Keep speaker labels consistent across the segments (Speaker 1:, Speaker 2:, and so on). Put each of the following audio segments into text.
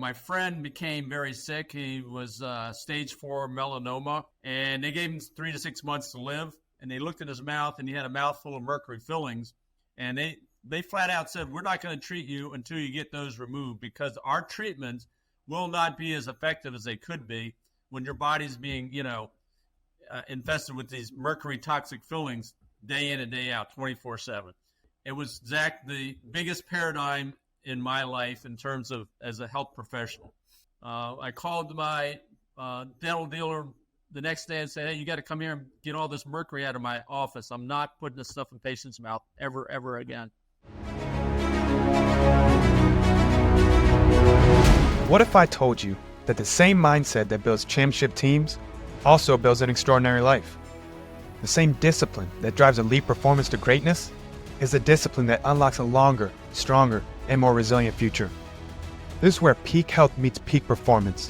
Speaker 1: my friend became very sick. He was stage 4 melanoma, and they gave him 3 to 6 months to live. And they looked at his mouth, and he had a mouthful of mercury fillings. And they flat out said, we're not going to treat you until you get those removed, because our treatments will not be as effective as they could be when your body's being, infested with these mercury toxic fillings day in and day out, 24/7. It was, Zach, the biggest paradigm in my life in terms of as a health professional. I called my dental dealer the next day and said, hey, you got to come here and get all this mercury out of my office. I'm not putting this stuff in patients' mouth ever again.
Speaker 2: What if I told you that the same mindset that builds championship teams also builds an extraordinary life? The same discipline that drives elite performance to greatness is the discipline that unlocks a longer, stronger, and more resilient future. This is where peak health meets peak performance,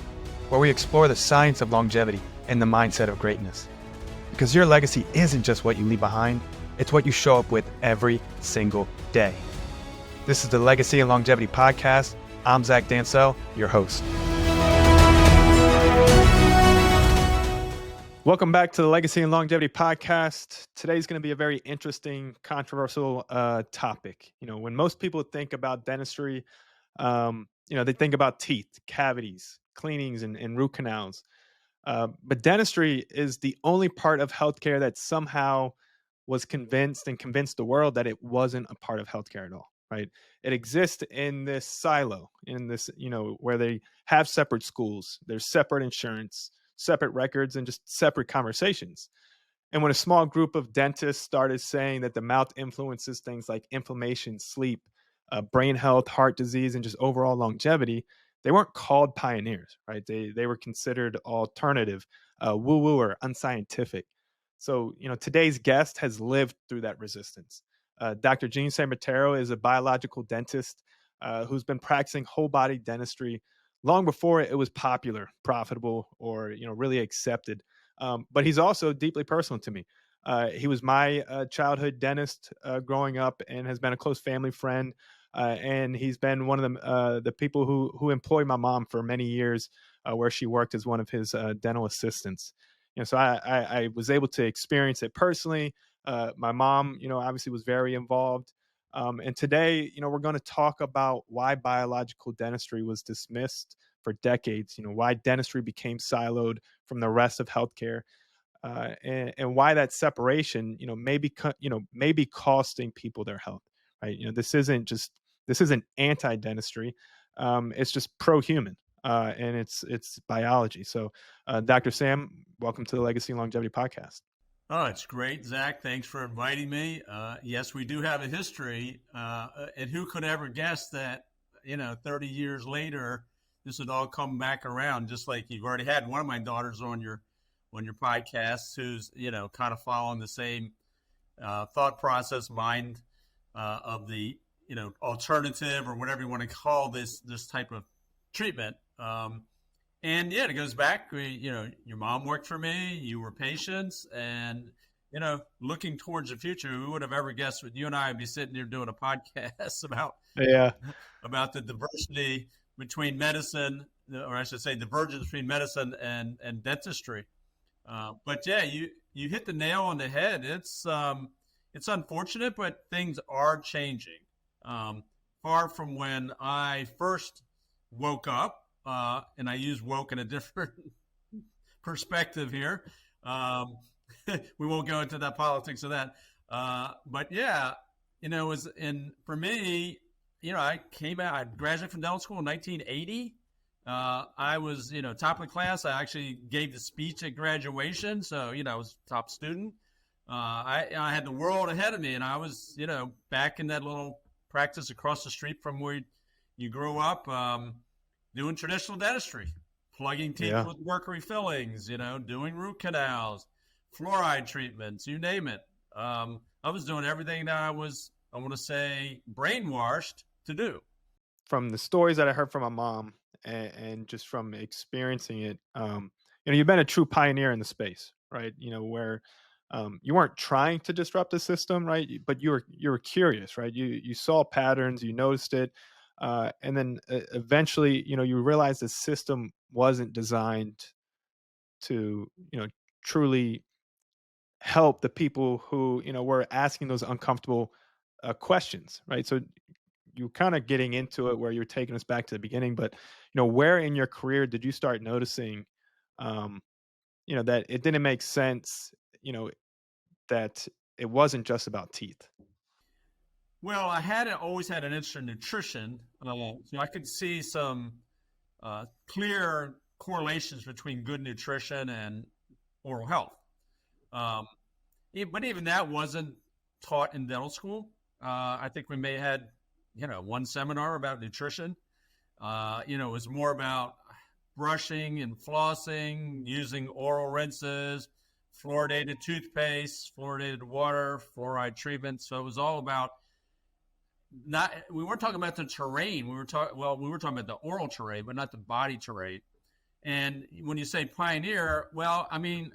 Speaker 2: where we explore the science of longevity and the mindset of greatness. Because your legacy isn't just what you leave behind, it's what you show up with every single day. This is the Legacy and Longevity Podcast. I'm Zach Dancel, your host. Welcome back to the Legacy and Longevity Podcast. Today's going to be a very interesting, controversial topic. When most people think about dentistry, they think about teeth, cavities, cleanings, and root canals. But dentistry is the only part of healthcare that somehow was convinced the world that it wasn't a part of healthcare at all, right? It exists in this silo, in this, where they have separate schools, there's separate insurance, separate records, and just separate conversations. And when a small group of dentists started saying that the mouth influences things like inflammation, sleep, brain health, heart disease, and just overall longevity, they weren't called pioneers, right? They were considered alternative, woo-woo, or unscientific. So, today's guest has lived through that resistance. Dr. Gene Sambataro is a biological dentist who's been practicing whole body dentistry long before it was popular, profitable, or really accepted. But he's also deeply personal to me. He was my childhood dentist growing up and has been a close family friend. And he's been one of the people who employed my mom for many years, where she worked as one of his dental assistants. So I was able to experience it personally. My mom, obviously was very involved. And today, we're going to talk about why biological dentistry was dismissed for decades. Why dentistry became siloed from the rest of healthcare, and why that separation, may be costing people their health. Right? This isn't anti-dentistry. It's just pro-human, and it's biology. So, Dr. Sam, welcome to the Legacy and Longevity Podcast.
Speaker 1: Oh, it's great, Zach. Thanks for inviting me. Yes, we do have a history, and who could ever guess that, 30 years later, this would all come back around, just like you've already had one of my daughters on your podcast who's, kind of following the same thought process, mind of the, alternative or whatever you want to call this type of treatment. And yeah, it goes back. Your mom worked for me. You were patients, and looking towards the future, who would have ever guessed that you and I would be sitting here doing a podcast about the diversity between medicine, or I should say, divergence between medicine and dentistry. But yeah, you hit the nail on the head. It's unfortunate, but things are changing. Far from when I first woke up. And I use woke in a different perspective here. We won't go into that politics of that. But yeah, for me, I graduated from dental school in 1980. I was, top of the class. I actually gave the speech at graduation. So, I was top student. I had the world ahead of me, and I was, back in that little practice across the street from where you grew up, doing traditional dentistry, plugging teeth with mercury fillings, doing root canals, fluoride treatments, you name it. I was doing everything that I want to say, brainwashed to do.
Speaker 2: From the stories that I heard from my mom and just from experiencing it, you've been a true pioneer in the space, right? Where you weren't trying to disrupt the system, right? But you were curious, right? You saw patterns, you noticed it. And then eventually, you realize the system wasn't designed to, truly help the people who, were asking those uncomfortable questions, right? So you kind of getting into it where you're taking us back to the beginning, but where in your career did you start noticing, um, that it didn't make sense, you know, that it wasn't just about teeth?
Speaker 1: Well, always had an interest in nutrition, so I could see some clear correlations between good nutrition and oral health. Um, but even that wasn't taught in dental school. I think we may have had, one seminar about nutrition. It was more about brushing and flossing, using oral rinses, fluoridated toothpaste, fluoridated water, fluoride treatment. So it was all about not. We weren't talking about the terrain. We were talking about the oral terrain, but not the body terrain. And when you say pioneer, well, I mean,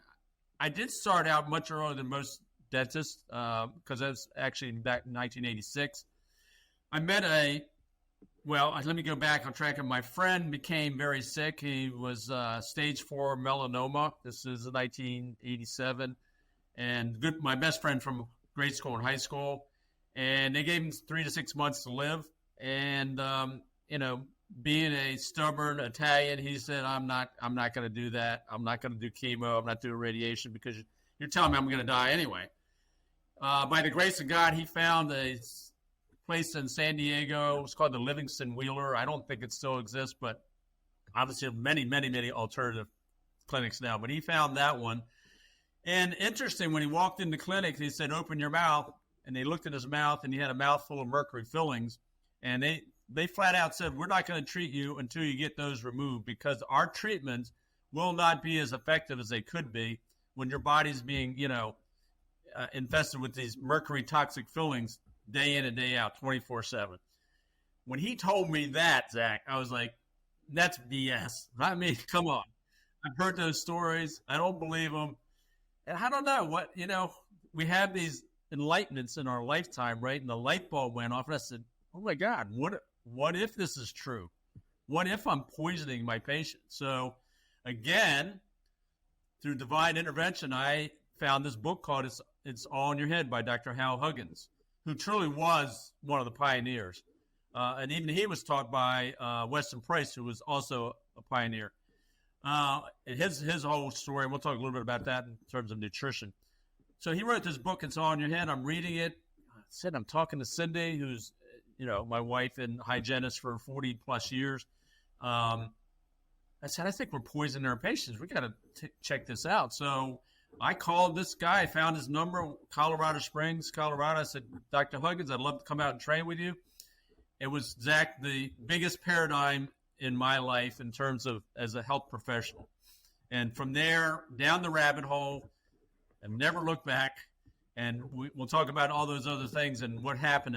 Speaker 1: I did start out much earlier than most dentists because I was actually back in 1986. I met let me go back on track. My friend became very sick. He was stage 4 melanoma. This is 1987. And my best friend from grade school and high school. And they gave him 3 to 6 months to live. And, being a stubborn Italian, he said, I'm not going to do that. I'm not going to do chemo. I'm not doing radiation because you're telling me I'm going to die anyway. By the grace of God, he found a place in San Diego. It was called the Livingston Wheeler. I don't think it still exists, but obviously many, many, many alternative clinics now. But he found that one. And interesting, when he walked in the clinic, he said, open your mouth. And they looked at his mouth, and he had a mouthful of mercury fillings. And they flat out said, we're not going to treat you until you get those removed because our treatments will not be as effective as they could be when your body's being, infested with these mercury toxic fillings day in and day out, 24/7. When he told me that, Zach, I was like, that's BS. I mean, come on. I've heard those stories. I don't believe them. And I don't know what, we have these enlightenments in our lifetime, right? And the light bulb went off, and I said, oh my God, what if this is true? What if I'm poisoning my patient? So again, through divine intervention, I found this book called It's All in Your Head by Dr. Hal Huggins, who truly was one of the pioneers. And even he was taught by Weston Price, who was also a pioneer. And his whole story, and we'll talk a little bit about that in terms of nutrition. So he wrote this book, It's All in Your Head. I'm reading it. I said, I'm talking to Cindy, who's, my wife and hygienist for 40 plus years. I said, I think we're poisoning our patients. We got to check this out. So I called this guy. I found his number, Colorado Springs, Colorado. I said, Dr. Huggins, I'd love to come out and train with you. It was, Zach, the biggest paradigm in my life in terms of as a health professional. And from there, down the rabbit hole, I've never looked back. And we'll talk about all those other things and what happened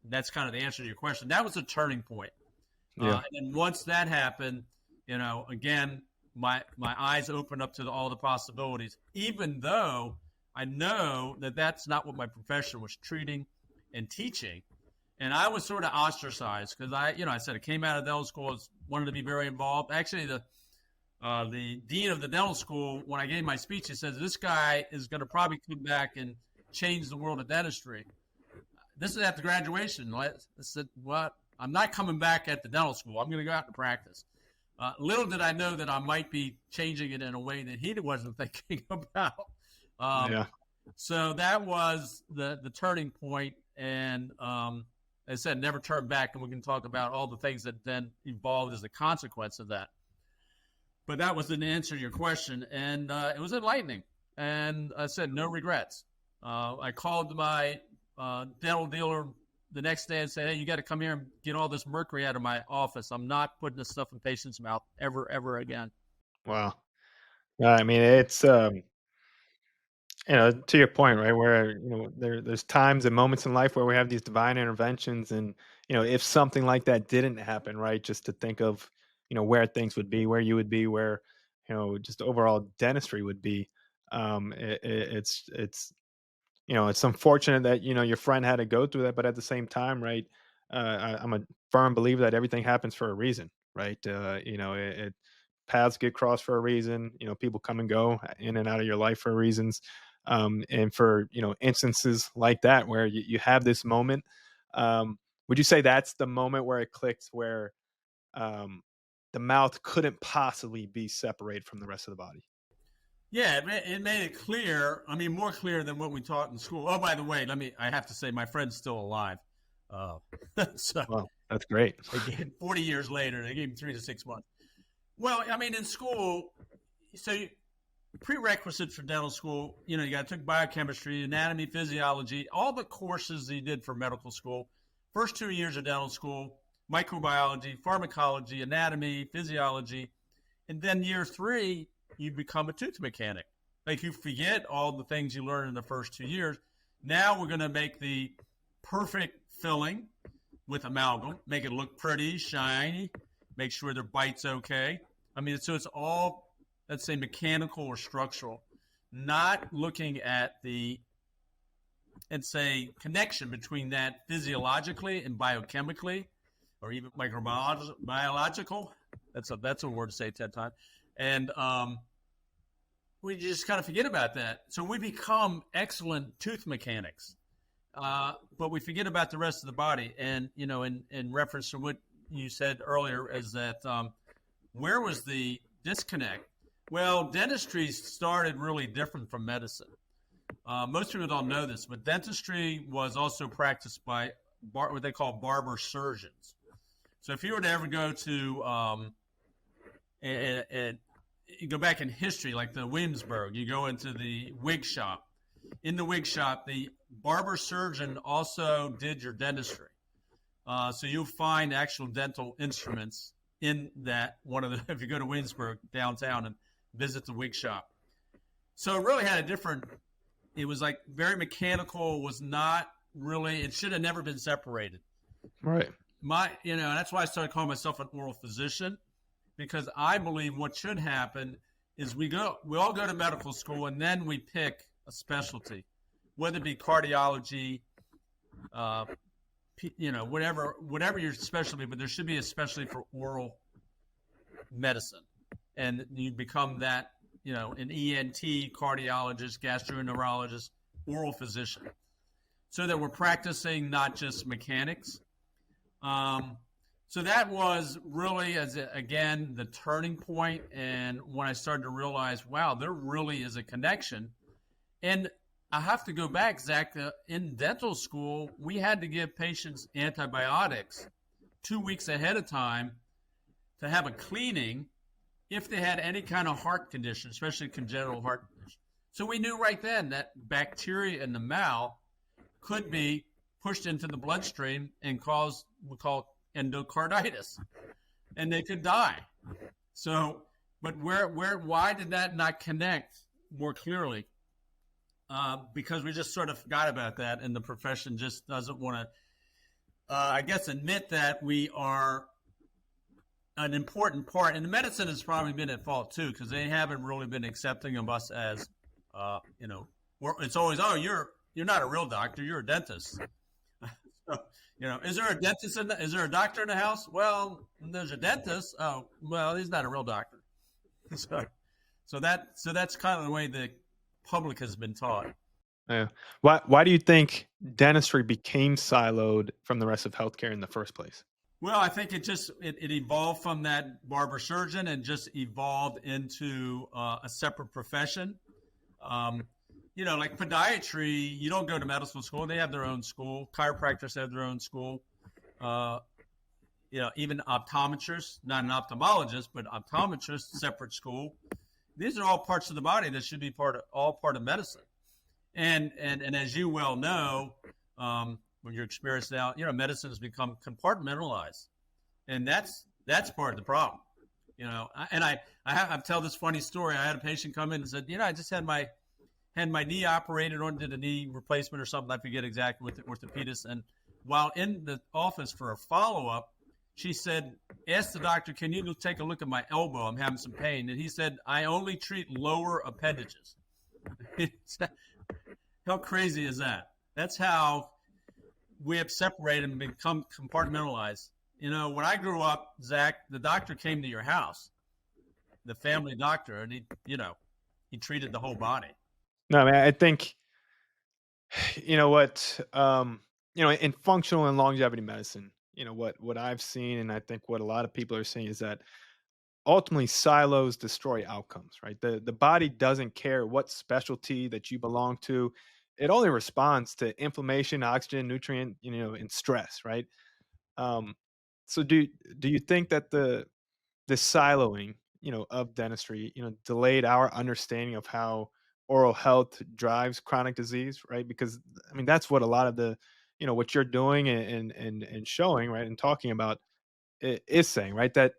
Speaker 1: that's kind of the answer to your question. That was a turning point.
Speaker 2: Yeah.
Speaker 1: And then once that happened, again, my eyes opened up to all the possibilities, even though I know that that's not what my profession was treating and teaching. And I was sort of ostracized because I said I came out of dental school, wanted to be very involved. Actually, the dean of the dental school, when I gave my speech, he says, this guy is going to probably come back and change the world of dentistry. This is after graduation. I said, what? I'm not coming back at the dental school. I'm going to go out and practice. Little did I know that I might be changing it in a way that he wasn't thinking about.
Speaker 2: Yeah.
Speaker 1: So that was the turning point. And as I said, never turn back. And we can talk about all the things that then evolved as a consequence of that. But that was an answer to your question. And it was enlightening. And I said, no regrets. I called my dental dealer the next day and said, hey, you got to come here and get all this mercury out of my office. I'm not putting this stuff in patients' mouth ever again.
Speaker 2: Wow. I mean, it's to your point, right? Where there's times and moments in life where we have these divine interventions, and if something like that didn't happen, right? Just to think of where things would be, where you would be, where just overall dentistry would be. It's it's unfortunate that your friend had to go through that, but at the same time, right? I'm a firm believer that everything happens for a reason, right? Paths get crossed for a reason. People come and go in and out of your life for reasons. And for instances like that where you have this moment, would you say that's the moment where it clicks, where um, the mouth couldn't possibly be separated from the rest of the body?
Speaker 1: Yeah, it made it clear. I mean, more clear than what we taught in school. Oh, by the way, I have to say, my friend's still alive. Uh, so
Speaker 2: Well, that's great.
Speaker 1: again, 40 years later, they gave him 3 to 6 months. Well, I mean, in school, prerequisites for dental school, you got to take biochemistry, anatomy, physiology, all the courses that you did for medical school. First 2 years of dental school, microbiology, pharmacology, anatomy, physiology. And then year 3, you become a tooth mechanic. Like, you forget all the things you learned in the first 2 years. Now we're going to make the perfect filling with amalgam, make it look pretty, shiny, make sure their bite's okay. I mean, so it's all, let's say, mechanical or structural, not looking at the, let's say, connection between that physiologically and biochemically, or even microbiological. That's a word to say 10 times. And we just kind of forget about that. So we become excellent tooth mechanics, but we forget about the rest of the body. And, in reference to what you said earlier, is that where was the disconnect? Well, dentistry started really different from medicine. Most people don't know this, but dentistry was also practiced by what they call barber surgeons. So if you were to ever go to and you go back in history, like the Williamsburg, you go into the wig shop. In the wig shop, the barber surgeon also did your dentistry. So you'll find actual dental instruments in that if you go to Williamsburg downtown and visit the wig shop. So it really had it was like very mechanical, was not really, it should have never been separated.
Speaker 2: Right.
Speaker 1: That's why I started calling myself an oral physician, because I believe what should happen is we all go to medical school, and then we pick a specialty, whether it be cardiology, whatever your specialty, but there should be a specialty for oral medicine. And you become that, an ENT, cardiologist, gastroenterologist, oral physician, so that we're practicing not just mechanics. So that was really, again, the turning point. And when I started to realize, wow, there really is a connection. And I have to go back, Zach, in dental school, we had to give patients antibiotics 2 weeks ahead of time to have a cleaning if they had any kind of heart condition, especially congenital heart condition. So we knew right then that bacteria in the mouth could be pushed into the bloodstream and cause what we call endocarditis, and they could die. So, but why did that not connect more clearly? Because we just sort of forgot about that, and the profession just doesn't want to, admit that we are an important part. And the medicine has probably been at fault too, because they haven't really been accepting of us as, it's always, oh, you're not a real doctor, you're a dentist. So, is there a dentist is there a doctor in the house? Well, there's a dentist. Oh, well, he's not a real doctor. So that's kind of the way the public has been taught.
Speaker 2: Yeah. Why do you think dentistry became siloed from the rest of healthcare in the first place?
Speaker 1: Well, I think it evolved from that barber surgeon and just evolved into a separate profession. Like podiatry, you don't go to medical school. They have their own school. Chiropractors have their own school. Even optometrists, not an ophthalmologist, but optometrists, separate school. These are all parts of the body that should be part of medicine. And as you well know, when you're experienced now, medicine has become compartmentalized, and that's part of the problem. I've tell this funny story. I had a patient come in and said, I just had my knee operated or did a knee replacement or something. I forget exactly with the orthopedist. And while in the office for a follow-up, she said, ask the doctor, can you take a look at my elbow? I'm having some pain. And he said, I only treat lower appendages. How crazy is that? That's how we have separated and become compartmentalized. When I grew up, Zach, the doctor came to your house, the family doctor, and he treated the whole body.
Speaker 2: No, I mean, I think you know what, in functional and longevity medicine, what I've seen, and I think what a lot of people are saying is that ultimately silos destroy outcomes, right? The body doesn't care what specialty that you belong to. It only responds to inflammation, oxygen, nutrient, and stress, right? Um, so do you think that the siloing, of dentistry, delayed our understanding of how oral health drives chronic disease, right? Because I mean, that's what a lot of what you're doing and showing, right, and talking about is saying, right, that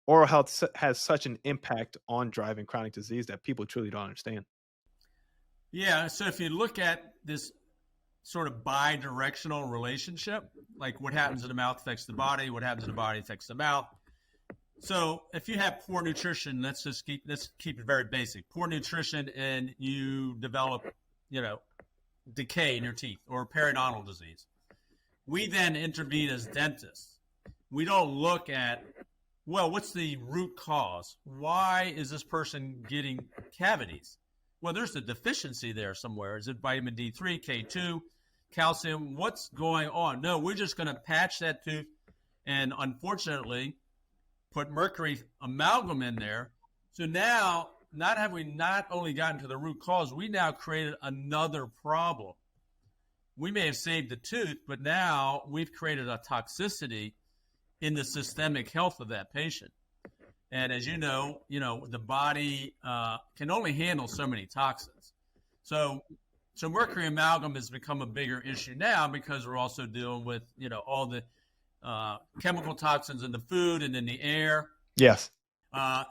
Speaker 2: oral health has such an impact on driving chronic disease that people truly don't understand.
Speaker 1: Yeah. So if you look at this sort of bi-directional relationship, like what happens in the mouth affects the body, what happens in the body affects the mouth. So if you have poor nutrition, let's keep it very basic. Poor nutrition, and you develop, decay in your teeth or periodontal disease. We then intervene as dentists. We don't look at, well, what's the root cause? Why is this person getting cavities? Well, there's a deficiency there somewhere. Is it vitamin D3, K2, calcium? What's going on? No, we're just going to patch that tooth and, unfortunately, put mercury amalgam in there. So now, not only gotten to the root cause, we now created another problem. We may have saved the tooth, but now we've created a toxicity in the systemic health of that patient. And as you know, the body can only handle so many toxins. So mercury amalgam has become a bigger issue now because we're also dealing with, all the chemical toxins in the food and in the air.
Speaker 2: Yes.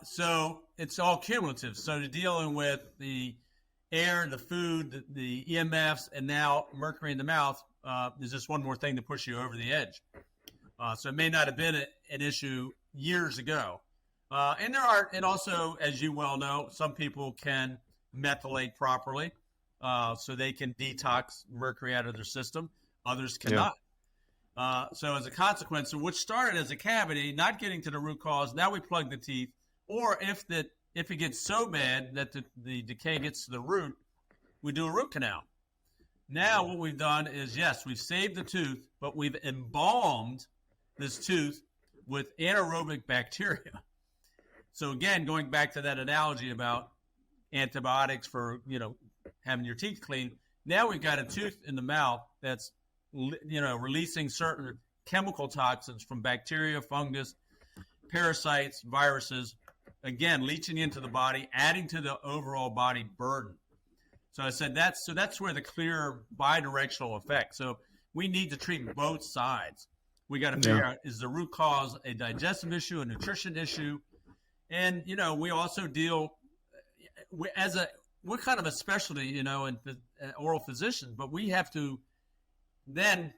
Speaker 1: So it's all cumulative. So dealing with the air, the food, the EMFs, and now mercury in the mouth is just one more thing to push you over the edge. So it may not have been an issue years ago. And also, as you well know, some people can methylate properly, so they can detox mercury out of their system. Others cannot. So as a consequence, which started as a cavity, not getting to the root cause, now we plug the teeth. Or if it gets so bad that the decay gets to the root, we do a root canal. Now what we've done is, yes, we've saved the tooth, but we've embalmed this tooth with anaerobic bacteria. So again, going back to that analogy about antibiotics for, having your teeth clean, now we've got a tooth in the mouth that's, releasing certain chemical toxins from bacteria, fungus, parasites, viruses, again, leaching into the body, adding to the overall body burden. So I said that's where the clear bidirectional effect. So we need to treat both sides. We got to figure out, is the root cause a digestive issue, a nutrition issue? And, we also deal we're kind of a specialty, in oral physicians, but we have to then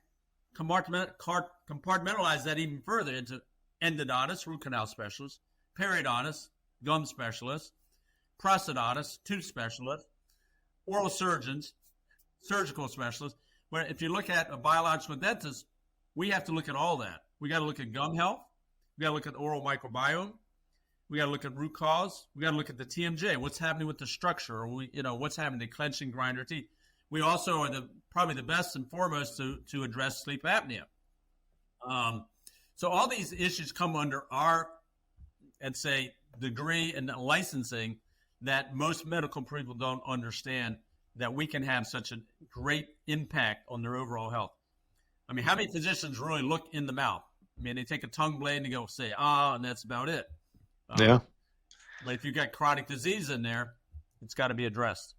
Speaker 1: compartmentalize that even further into endodontists, root canal specialists, periodontists, gum specialists, prosthodontists, tooth specialists, oral surgeons, surgical specialists. Where if you look at a biological dentist, we have to look at all that. We got to look at gum health. We got to look at oral microbiome. We got to look at root cause. We got to look at the TMJ. What's happening with the structure? Or what's happening to clenching, grinder teeth. We also are probably the best and foremost to address sleep apnea. So all these issues come under our, I'd say, degree and licensing that most medical people don't understand, that we can have such a great impact on their overall health. I mean, how many physicians really look in the mouth? I mean, they take a tongue blade and they go say, and that's about it. But if you've got chronic disease in there, it's got to be addressed.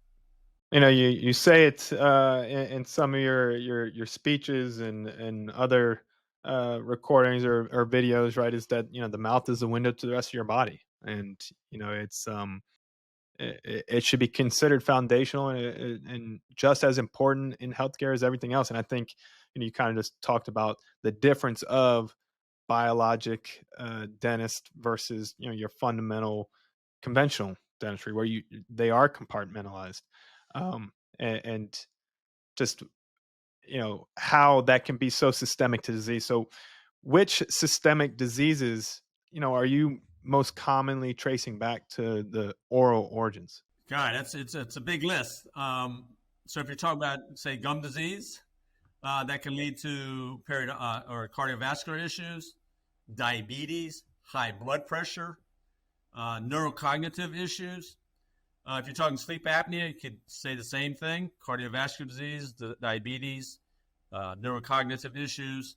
Speaker 2: You say it in some of your speeches and other recordings or videos, right? Is that the mouth is the window to the rest of your body, and it's it should be considered foundational and just as important in healthcare as everything else. And I think you kind of just talked about the difference of biologic dentist versus your fundamental conventional dentistry, where they are compartmentalized. And just how that can be so systemic to disease. So which systemic diseases, are you most commonly tracing back to the oral origins?
Speaker 1: God, it's a big list. So if you're talking about, say, gum disease, that can lead to or cardiovascular issues, diabetes, high blood pressure, neurocognitive issues. If you're talking sleep apnea, you could say the same thing: cardiovascular disease, diabetes, neurocognitive issues.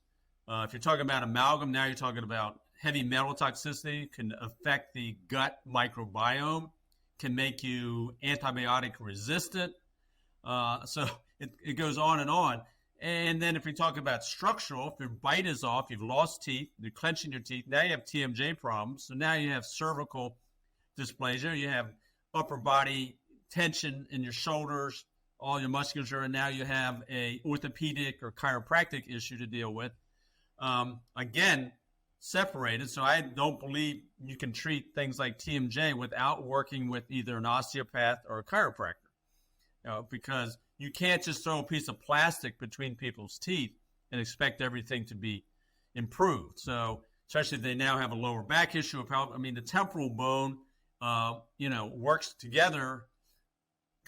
Speaker 1: If you're talking about amalgam, now you're talking about heavy metal toxicity, can affect the gut microbiome, can make you antibiotic resistant. So it goes on and on. And then if we talk about structural, if your bite is off, you've lost teeth, you're clenching your teeth, now you have TMJ problems. So now you have cervical dysplasia, you have upper body tension in your shoulders, all your musculature, and now you have a orthopedic or chiropractic issue to deal with. Again, separated. So I don't believe you can treat things like TMJ without working with either an osteopath or a chiropractor, because you can't just throw a piece of plastic between people's teeth and expect everything to be improved. So especially if they now have a lower back issue. The temporal bone, works together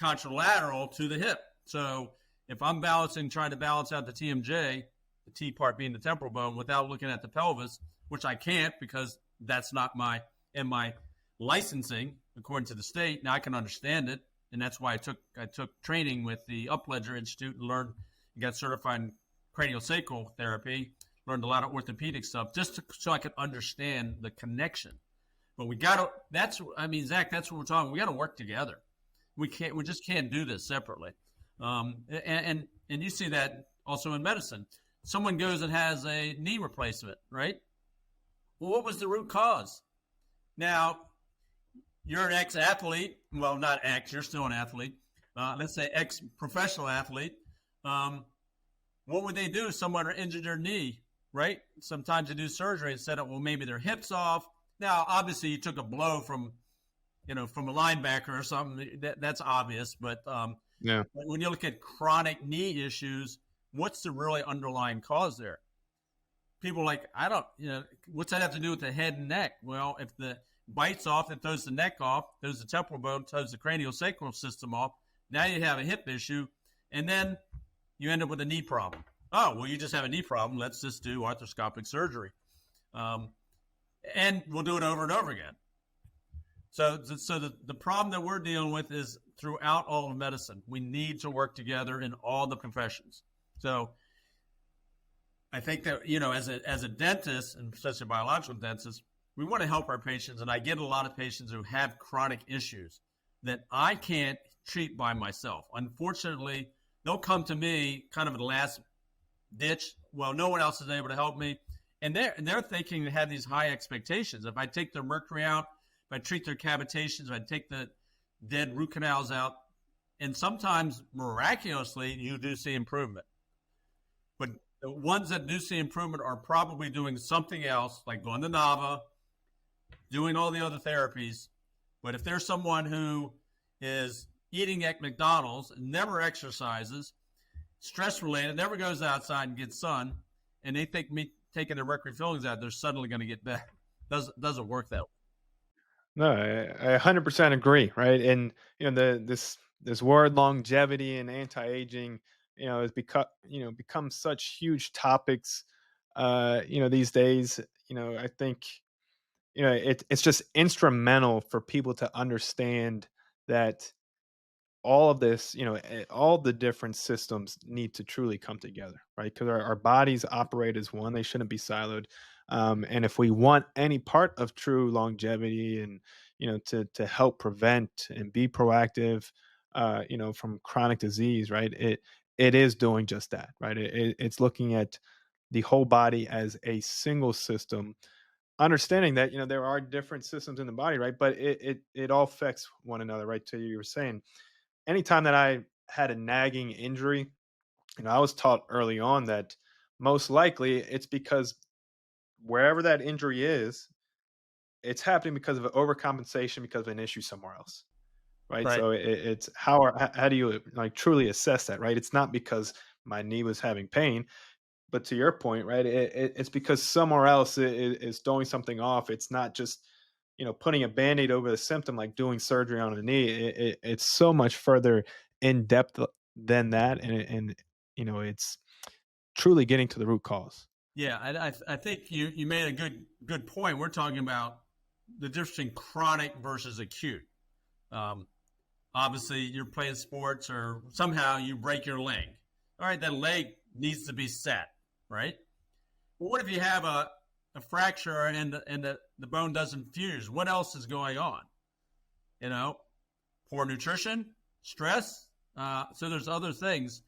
Speaker 1: contralateral to the hip. So if I'm trying to balance out the TMJ, the T part being the temporal bone, without looking at the pelvis, which I can't because that's not my licensing according to the state. Now I can understand it, and that's why I took training with the Upledger Institute and got certified in craniosacral therapy, learned a lot of orthopedic stuff so I could understand the connection. But Zach, that's what we're talking. We got to work together. We just can't do this separately. And you see that also in medicine. Someone goes and has a knee replacement, right? Well, what was the root cause? Now, you're an ex-athlete. Well, not ex, you're still an athlete. Let's say ex-professional athlete. What would they do if someone injured their knee, right? Sometimes they do surgery and set up, well, maybe their hip's off. Now, obviously, you took a blow from a linebacker or something. That's obvious. But
Speaker 2: Yeah.
Speaker 1: when you look at chronic knee issues, what's the really underlying cause there? People are like, what's that have to do with the head and neck? Well, if the bite's off, it throws the neck off, throws the temporal bone, throws the craniosacral system off. Now you have a hip issue, and then you end up with a knee problem. Oh, well, you just have a knee problem. Let's just do arthroscopic surgery. And we'll do it over and over again. So the problem that we're dealing with is throughout all of medicine. We need to work together in all the professions. So I think that, as a dentist, and especially a biological dentist, we want to help our patients. And I get a lot of patients who have chronic issues that I can't treat by myself. Unfortunately, they'll come to me kind of in the last ditch. Well, no one else is able to help me. And they're thinking they have these high expectations. If I take their mercury out, if I treat their cavitations, if I take the dead root canals out, and sometimes miraculously you do see improvement. But the ones that do see improvement are probably doing something else, like going to NAVA, doing all the other therapies. But if there's someone who is eating at McDonald's, never exercises, stress-related, never goes outside and gets sun, and they think me taking their mercury fillings out, they're suddenly going to get better. Doesn't work that way.
Speaker 2: No, I 100% agree, right? And this word longevity and anti-aging, has become such huge topics, these days. I think, it's just instrumental for people to understand that all of this, all the different systems need to truly come together, right? Because our bodies operate as one; they shouldn't be siloed. And if we want any part of true longevity and to help prevent and be proactive, from chronic disease, right? It is doing just that, right? It's looking at the whole body as a single system, understanding that there are different systems in the body, right? But it all affects one another, right? So you were saying, anytime that I had a nagging injury, I was taught early on that most likely it's because wherever that injury is, it's happening because of an overcompensation because of an issue somewhere else, right?
Speaker 1: Right.
Speaker 2: So it's how do you like truly assess that, right? It's not because my knee was having pain. But to your point, right, it's because somewhere else is throwing something off. It's not just, putting a band-aid over the symptom like doing surgery on a knee. It's so much further in depth than that, and it's truly getting to the root cause.
Speaker 1: Yeah, I think you made a good point. We're talking about the difference between chronic versus acute. Obviously, you're playing sports or somehow you break your leg. All right, that leg needs to be set, right? Well, what if you have a fracture and the bone doesn't fuse? What else is going on? Poor nutrition, stress. So there's other things.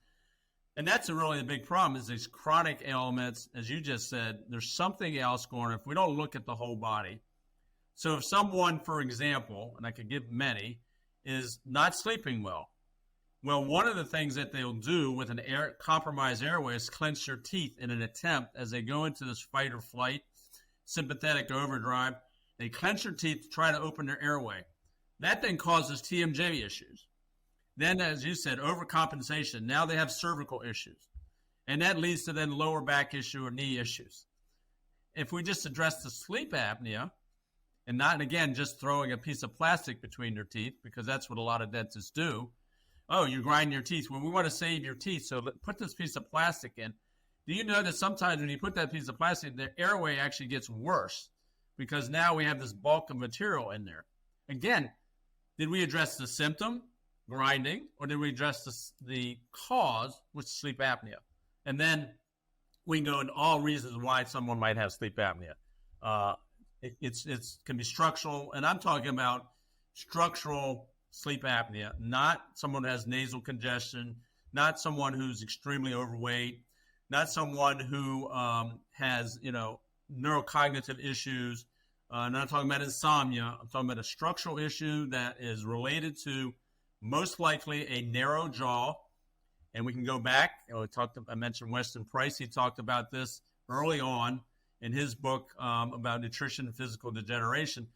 Speaker 1: And that's really the big problem is these chronic ailments, as you just said, there's something else going on if we don't look at the whole body. So if someone, for example, and I could give many, is not sleeping well, one of the things that they'll do with an compromised airway is clench their teeth in an attempt as they go into this fight or flight, sympathetic overdrive. They clench their teeth to try to open their airway. That then causes TMJ issues. Then, as you said, overcompensation. Now they have cervical issues. And that leads to then lower back issue or knee issues. If we just address the sleep apnea, and not, again, just throwing a piece of plastic between your teeth, because that's what a lot of dentists do. Oh, you grind your teeth. Well, we want to save your teeth, so put this piece of plastic in. Do you know that sometimes when you put that piece of plastic, the airway actually gets worse because now we have this bulk of material in there? Again, did we address the symptom, grinding, or did we address the cause, which is sleep apnea? And then we can go into all reasons why someone might have sleep apnea. It can be structural, and I'm talking about structural sleep apnea, not someone who has nasal congestion, not someone who's extremely overweight, not someone who has neurocognitive issues. Not talking about insomnia. I'm talking about a structural issue that is related to most likely a narrow jaw. And we can go back. I mentioned Weston Price. He talked about this early on in his book about nutrition and physical degeneration.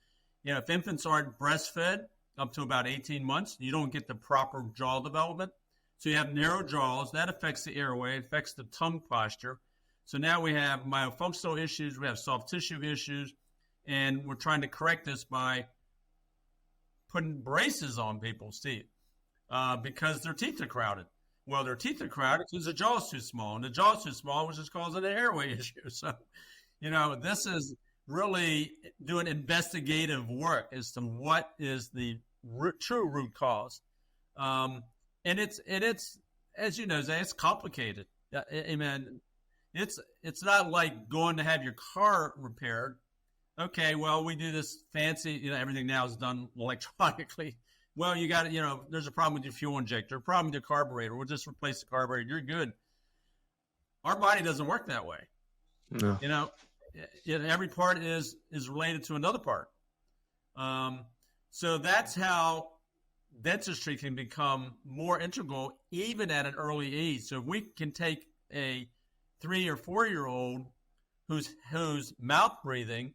Speaker 1: If infants aren't breastfed up to about 18 months, you don't get the proper jaw development. So you have narrow jaws. That affects the airway, affects the tongue posture. So now we have myofunctional issues. We have soft tissue issues. And we're trying to correct this by putting braces on people's teeth because their teeth are crowded. Well, their teeth are crowded because the jaw's too small, and the jaw's too small, which is causing an airway issue. So, this is really doing investigative work as to what is the true root cause. And it's as you know, Zay, it's complicated. Amen. It's not like going to have your car repaired. Okay, well, we do this fancy, everything now is done electronically. Well, you got to, there's a problem with your fuel injector, a problem with your carburetor. We'll just replace the carburetor. You're good. Our body doesn't work that way.
Speaker 2: No.
Speaker 1: Every part is related to another part. So that's how dentistry can become more integral even at an early age. So if we can take a 3 or 4-year-old who's mouth breathing,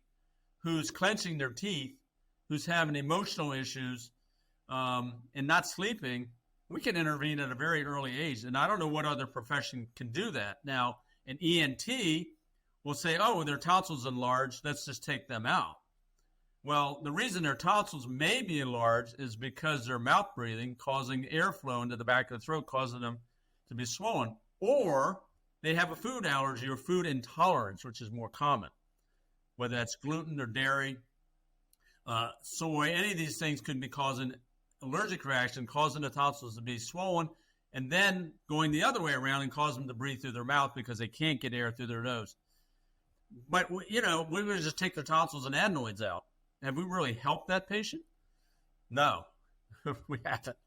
Speaker 1: who's clenching their teeth, who's having emotional issues, and not sleeping, we can intervene at a very early age. And I don't know what other profession can do that. Now, an ENT will say, oh, their tonsils enlarged, let's just take them out. Well, the reason their tonsils may be enlarged is because they're mouth breathing, causing airflow into the back of the throat, causing them to be swollen. Or they have a food allergy or food intolerance, which is more common. Whether that's gluten or dairy, soy, any of these things could be causing allergic reaction, causing the tonsils to be swollen, and then going the other way around and cause them to breathe through their mouth because they can't get air through their nose. But, we're going to just take their tonsils and adenoids out. Have we really helped that patient? No, we haven't.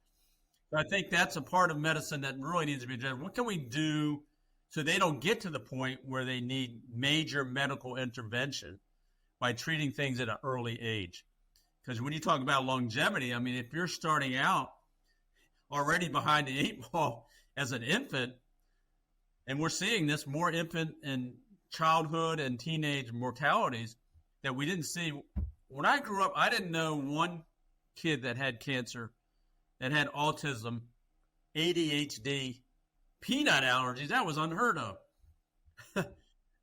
Speaker 1: So I think that's a part of medicine that really needs to be addressed. What can we do so they don't get to the point where they need major medical intervention by treating things at an early age? Because when you talk about longevity, if you're starting out already behind the 8 ball as an infant, and we're seeing this more infant and childhood and teenage mortalities that we didn't see. When I grew up, I didn't know one kid that had cancer, that had autism, ADHD, peanut allergies, that was unheard of.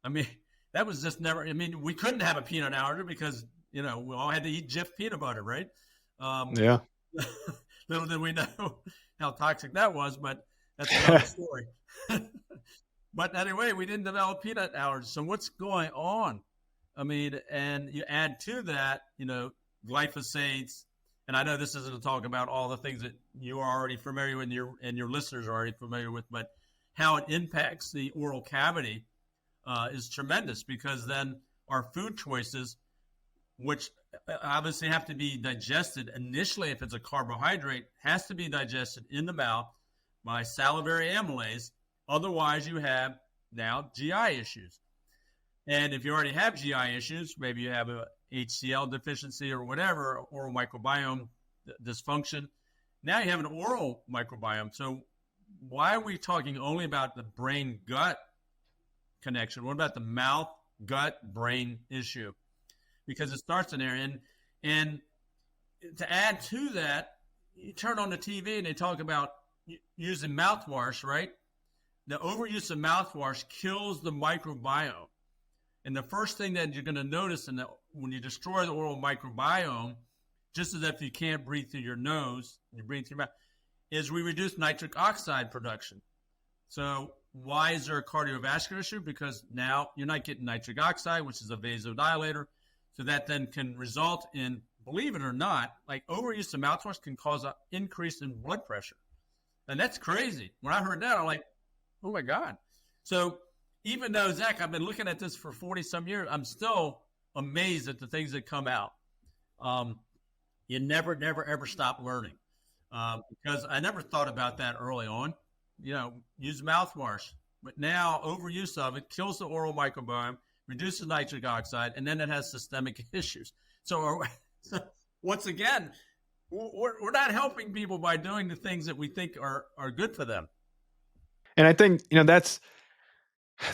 Speaker 1: I mean, that was just never, I mean, we couldn't have a peanut allergy because, we all had to eat Jif peanut butter, right?
Speaker 2: Yeah.
Speaker 1: Little did we know how toxic that was, but that's another story. But anyway, we didn't develop peanut allergies. So what's going on? I mean, and you add to that, glyphosates, and I know this isn't to talk about all the things that you are already familiar with and your listeners are already familiar with, but how it impacts the oral cavity is tremendous, because then our food choices, which obviously have to be digested initially, if it's a carbohydrate, has to be digested in the mouth by salivary amylase. Otherwise, you have now GI issues. And if you already have GI issues, maybe you have a HCl deficiency or whatever, oral microbiome dysfunction, now you have an oral microbiome. So why are we talking only about the brain-gut connection? What about the mouth-gut-brain issue? Because it starts in there. And to add to that, you turn on the TV and they talk about using mouthwash, right? The overuse of mouthwash kills the microbiome. And the first thing that you're going to notice when you destroy the oral microbiome, just as if you can't breathe through your nose, you breathe through your mouth, is we reduce nitric oxide production. So why is there a cardiovascular issue? Because now you're not getting nitric oxide, which is a vasodilator. So that then can result in, believe it or not, like overuse of mouthwash can cause an increase in blood pressure. And that's crazy. When I heard that, I'm like, oh my God. So even though, Zach, I've been looking at this for 40 some years, I'm still amazed at the things that come out. You never, ever stop learning. Because I never thought about that early on. Use mouthwash. But now overuse of it kills the oral microbiome, reduces nitric oxide, and then it has systemic issues. So once again, we're not helping people by doing the things that we think are good for them.
Speaker 2: And I think,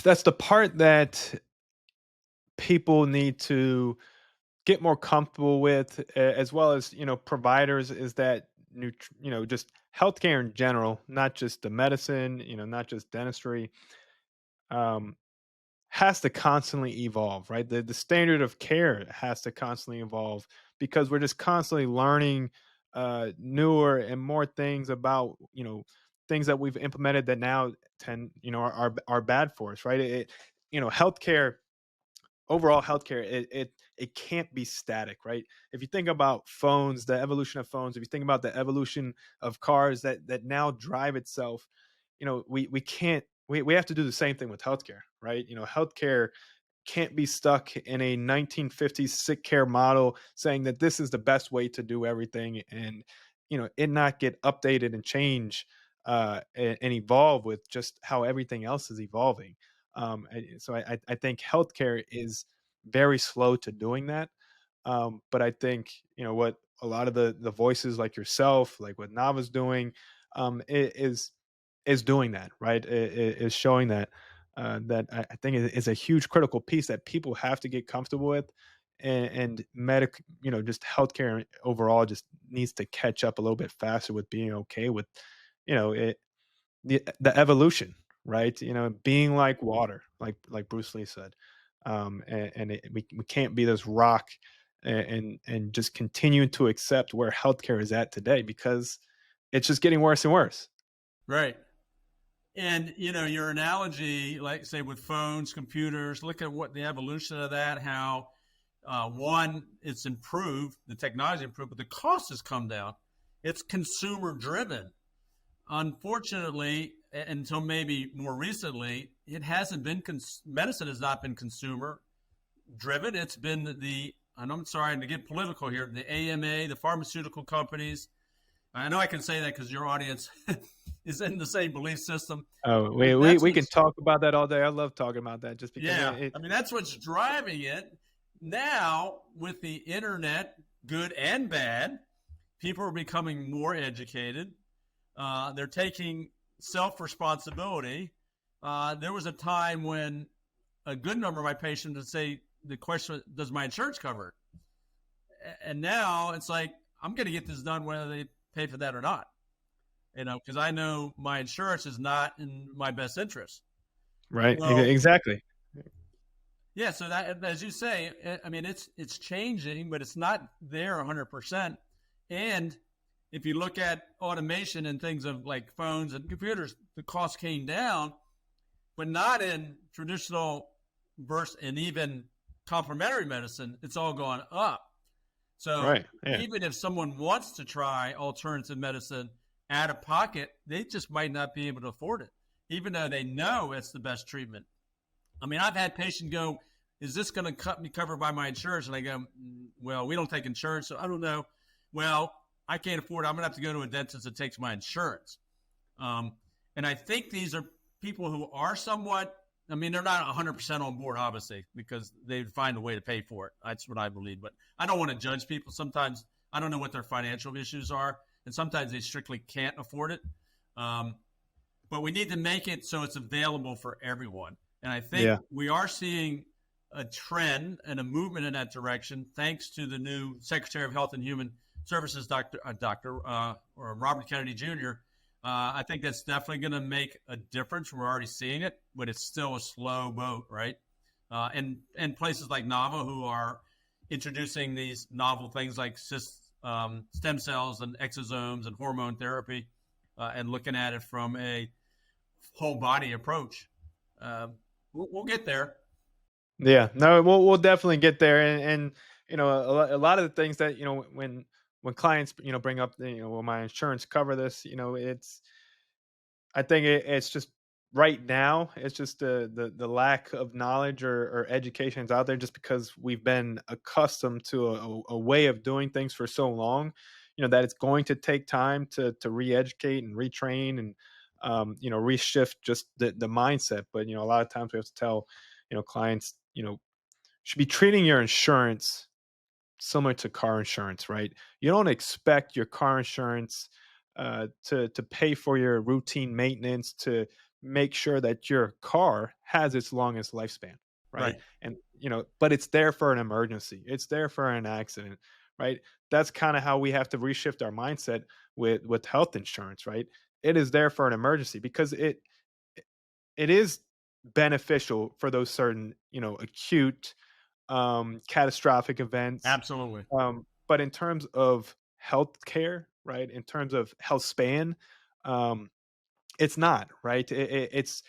Speaker 2: that's the part that people need to get more comfortable with, as well as, providers, is that, just healthcare in general, not just the medicine, not just dentistry, has to constantly evolve, right? The standard of care has to constantly evolve, because we're just constantly learning newer and more things about, things that we've implemented that now are bad for us, right? Healthcare, overall healthcare, it can't be static, right? If you think about phones, the evolution of phones, if you think about the evolution of cars that now drive itself, we have to do the same thing with healthcare, right? Healthcare can't be stuck in a 1950s sick care model saying that this is the best way to do everything, and it not get updated and change and evolve with just how everything else is evolving. So I think healthcare is very slow to doing that. But I think what a lot of the voices like yourself, like what Nava's doing, is doing that, right? Is showing that that I think is a huge critical piece that people have to get comfortable with, and just healthcare overall just needs to catch up a little bit faster with being okay with, it, the evolution, right? Being like water, like Bruce Lee said, we can't be this rock and just continue to accept where healthcare is at today, because it's just getting worse and worse.
Speaker 1: Right. And, your analogy, like say with phones, computers, look at what the evolution of that, how one, it's improved, the technology improved, but the cost has come down. It's consumer driven. Unfortunately, until maybe more recently, it hasn't been, medicine has not been consumer driven. It's been and I'm sorry to get political here, the AMA, the pharmaceutical companies. I know I can say that because your audience is in the same belief system.
Speaker 2: Oh, we can talk about that all day. I love talking about that, just because.
Speaker 1: Yeah, I mean, that's what's driving it. Now, with the internet, good and bad, people are becoming more educated. They're taking self-responsibility. There was a time when a good number of my patients would say, the question was, does my insurance cover it? And now it's like, I'm going to get this done whether they pay for that or not. because I know my insurance is not in my best interest.
Speaker 2: Right.
Speaker 1: So
Speaker 2: Exactly.
Speaker 1: yeah, so that, as you say, I mean, it's changing, but it's not there 100%. And if you look at automation and things of like phones and computers, the cost came down, but not in traditional verse and even complementary medicine. It's all gone up. So
Speaker 2: Right. Yeah.
Speaker 1: even if someone wants to try alternative medicine out of pocket, they just might not be able to afford it, even though they know it's the best treatment. I mean, I've had patients go, "Is this going to be covered by my insurance?" And I go, "Well, we don't take insurance, so I don't know." Well, I can't afford it. I'm going to have to go to a dentist that takes my insurance. And I think these are people who are somewhat, I mean, they're not 100% on board, obviously, because they'd find a way to pay for it. That's what I believe. But I don't want to judge people. Sometimes I don't know what their financial issues are, and sometimes they strictly can't afford it. But we need to make it so it's available for everyone. And I think
Speaker 2: Yeah.
Speaker 1: we are seeing a trend and a movement in that direction, thanks to the new Secretary of Health and Human Services, Dr. or Robert Kennedy Jr. I think that's definitely going to make a difference. We're already seeing it, but it's still a slow boat, right? And places like Nava, who are introducing these novel things like stem cells and exosomes and hormone therapy, and looking at it from a whole body approach. We'll get there.
Speaker 2: Yeah, no, we'll definitely get there, and a lot of the things that when clients bring up will my insurance cover this? It's I think it's just right now it's just the lack of knowledge or education is out there just because we've been accustomed to a way of doing things for so long, that it's going to take time to re-educate and retrain and reshift just the mindset. But a lot of times we have to tell clients should be treating your insurance similar to car insurance, right? You don't expect your car insurance to pay for your routine maintenance to make sure that your car has its longest lifespan, right?
Speaker 1: Right.
Speaker 2: And but it's there for an emergency. It's there for an accident, right? That's kind of how we have to reshift our mindset with health insurance, right? It is there for an emergency because it is beneficial for those certain acute catastrophic events.
Speaker 1: Absolutely.
Speaker 2: But in terms of healthcare, right? In terms of health span, um, it's not right. It's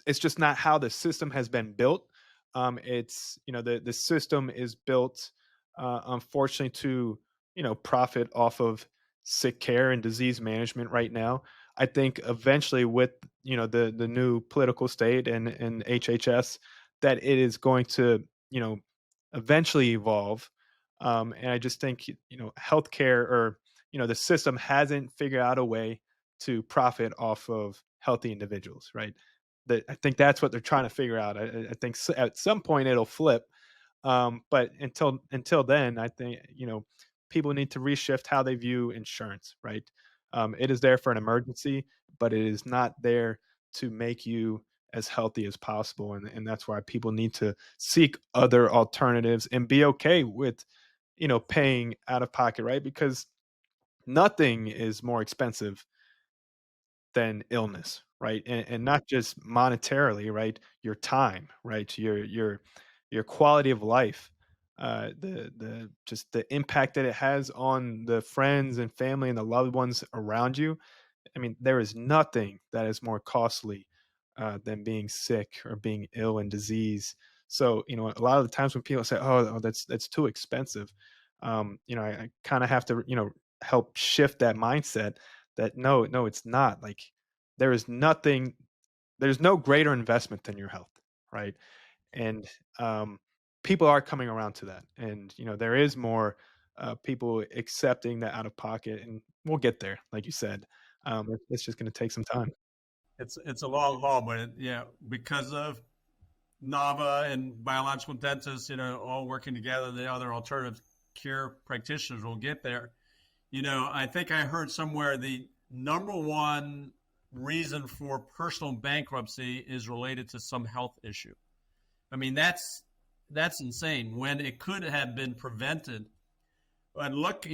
Speaker 2: just not how the system has been built. It's the system is built, unfortunately, to profit off of sick care and disease management right now. I think eventually with the new political state and HHS that it is going to eventually evolve. And I just think healthcare or the system hasn't figured out a way to profit off of healthy individuals, right? That I think that's what they're trying to figure out. I think at some point it'll flip, but until then, I think people need to reshift how they view insurance. Right? It is there for an emergency, but it is not there to make you as healthy as possible, and that's why people need to seek other alternatives and be okay with paying out of pocket, right? Because nothing is more expensive than illness, right? And not just monetarily, right? Your time, right? Your quality of life, the just the impact that it has on the friends and family and the loved ones around you. I mean, there is nothing that is more costly than being sick or being ill and disease. So, a lot of the times when people say, "Oh, that's too expensive," I kind of have to, help shift that mindset that no, it's not. Like there is nothing, there's no greater investment than your health, right? And people are coming around to that, and there is more people accepting that out of pocket, and we'll get there, like you said. It's just going to take some time.
Speaker 1: It's a long haul, but yeah, because of NAVA and biological dentists, all working together, the other alternative care practitioners will get there. I think I heard somewhere the number one reason for personal bankruptcy is related to some health issue. I mean, that's insane when it could have been prevented. But look,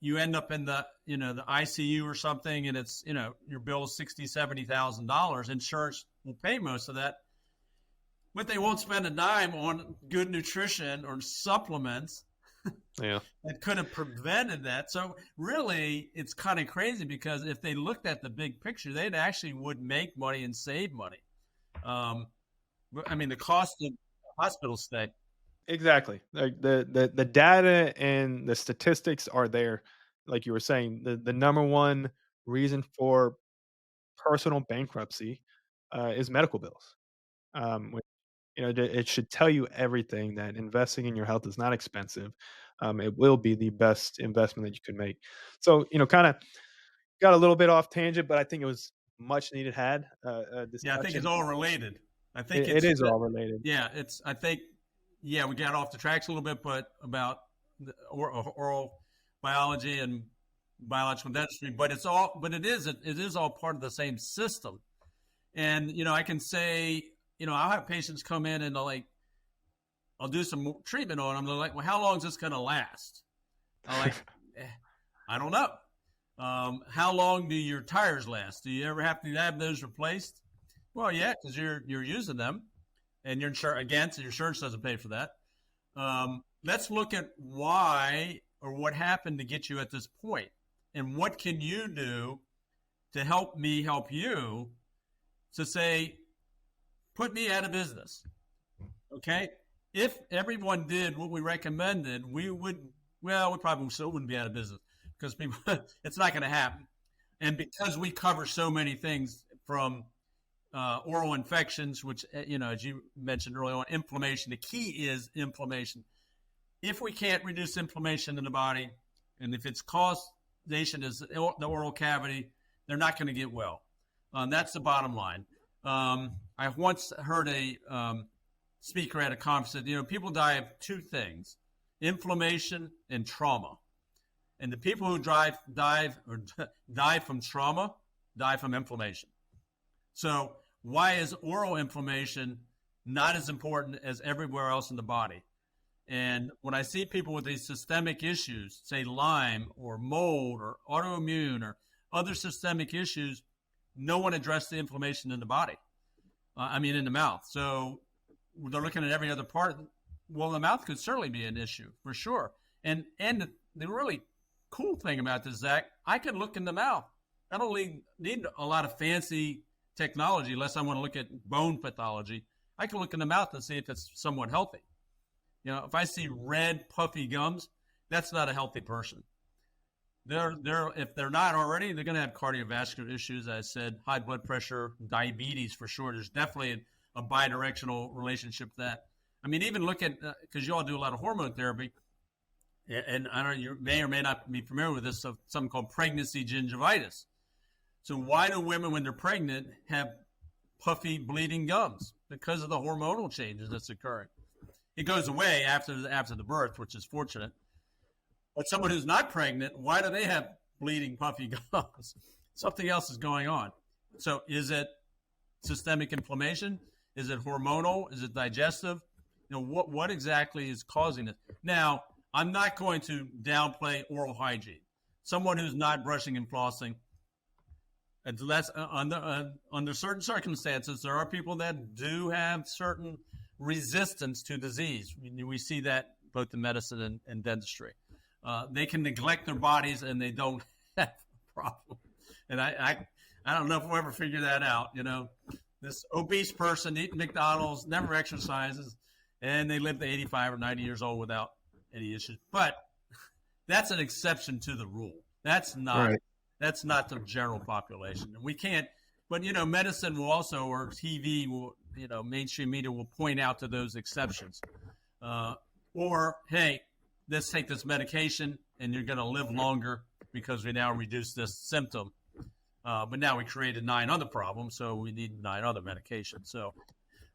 Speaker 1: you end up in the, the ICU or something, and it's, your bill is $60,000, $70,000. Insurance will pay most of that, but they won't spend a dime on good nutrition or supplements
Speaker 2: Yeah.
Speaker 1: that could have prevented that. So really, it's kind of crazy, because if they looked at the big picture, they'd actually would make money and save money. The cost of hospital stay.
Speaker 2: Exactly. Like the data and the statistics are there. Like you were saying, the number one reason for personal bankruptcy is medical bills. It should tell you everything, that investing in your health is not expensive. It will be the best investment that you could make. So, kind of got a little bit off tangent, but I think it was much needed had
Speaker 1: Yeah, I think it's
Speaker 2: discussion.
Speaker 1: all related. I think
Speaker 2: It is all related.
Speaker 1: yeah, I think, yeah, we got off the tracks a little bit, but about the oral biology and biological dentistry, but it is all part of the same system. And, I can say, I'll have patients come in and I'll do some treatment on them. They're like, well, how long is this going to last? I'm like, I don't know. How long do your tires last? Do you ever have to have those replaced? Well, yeah, because you're using them, and your insurance, so your insurance doesn't pay for that. Let's look at why or what happened to get you at this point, and what can you do to help me help you, to say, put me out of business. Okay? If everyone did what we recommended, we probably still wouldn't be out of business, because people, it's not going to happen. And because we cover so many things, from oral infections, which, as you mentioned earlier on, inflammation. The key is inflammation. If we can't reduce inflammation in the body, and if its causation is the oral cavity, they're not going to get well. That's the bottom line. I once heard a speaker at a conference that, people die of two things: inflammation and trauma. And the people who die from trauma die from inflammation. So why is oral inflammation not as important as everywhere else in the body? And when I see people with these systemic issues, say Lyme or mold or autoimmune or other systemic issues, no one addressed the inflammation in the body. In the mouth. So they're looking at every other part. Well, the mouth could certainly be an issue, for sure. And the really cool thing about this, Zach, I can look in the mouth. I don't need a lot of fancy technology unless I want to look at bone pathology. I can look in the mouth and see if it's somewhat healthy. If I see red, puffy gums, that's not a healthy person. If they're not already, they're going to have cardiovascular issues, as I said, high blood pressure, diabetes for sure. There's definitely a bidirectional relationship to that. Even look at, because you all do a lot of hormone therapy, and I don't know, you may or may not be familiar with this, something called pregnancy gingivitis. So why do women, when they're pregnant, have puffy, bleeding gums? Because of the hormonal changes that's occurring. It goes away after the birth, which is fortunate. But someone who's not pregnant, why do they have bleeding, puffy gums? Something else is going on. So is it systemic inflammation? Is it hormonal? Is it digestive? What exactly is causing it? Now, I'm not going to downplay oral hygiene. Someone who's not brushing and flossing, that's under certain circumstances, there are people that do have certain resistance to disease. We see that both in medicine and dentistry. They can neglect their bodies and they don't have a problem. And I don't know if we'll ever figure that out. This obese person eating McDonald's, never exercises, and they live to 85 or 90 years old without any issues. But that's an exception to the rule. That's not
Speaker 2: Right.
Speaker 1: That's not the general population. And we can't, but medicine will also, or TV will, mainstream media will point out to those exceptions. Or, hey, let's take this medication and you're going to live longer because we now reduce this symptom. But now we created 9 other problems, so we need 9 other medications. So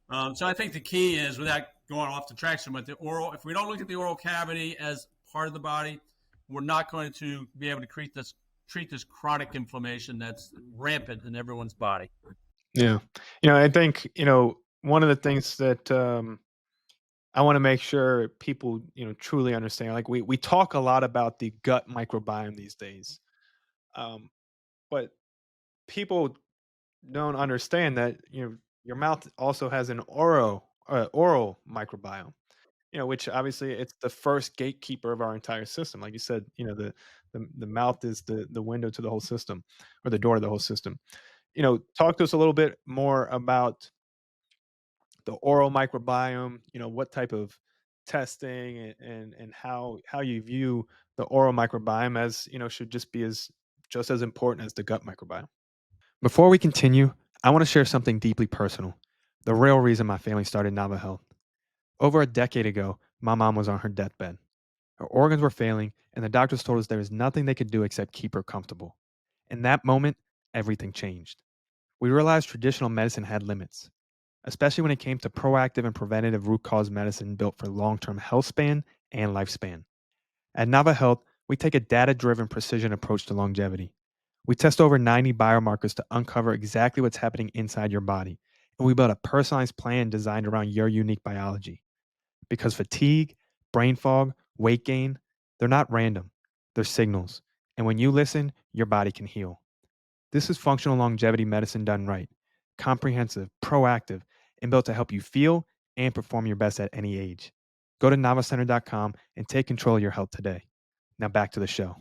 Speaker 1: I think the key is, without going off the tracks, but if we don't look at the oral cavity as part of the body, we're not going to be able to treat this chronic inflammation that's rampant in everyone's body.
Speaker 2: Yeah. I think, one of the things that I want to make sure people, truly understand. Like we talk a lot about the gut microbiome these days, um, but people don't understand that your mouth also has an oral microbiome. Which obviously it's the first gatekeeper of our entire system. Like you said, the mouth is the window to the whole system, or the door to the whole system. Talk to us a little bit more about the oral microbiome. What type of testing and how you view the oral microbiome as should just as important as the gut microbiome. Before we continue, I want to share something deeply personal. The real reason my family started Nava Health. Over a decade ago, my mom was on her deathbed. Her organs were failing, and the doctors told us there was nothing they could do except keep her comfortable. In that moment, everything changed. We realized traditional medicine had limits, especially when it came to proactive and preventative root cause medicine built for long term health span and lifespan. At Nava Health, we take a data driven precision approach to longevity. We test over 90 biomarkers to uncover exactly what's happening inside your body, and we build a personalized plan designed around your unique biology. Because fatigue, brain fog, weight gain, they're not random, they're signals. And when you listen, your body can heal. This is functional longevity medicine done right, comprehensive, proactive, and built to help you feel and perform your best at any age. Go to navacenter.com and take control of your health today. Now back to the show.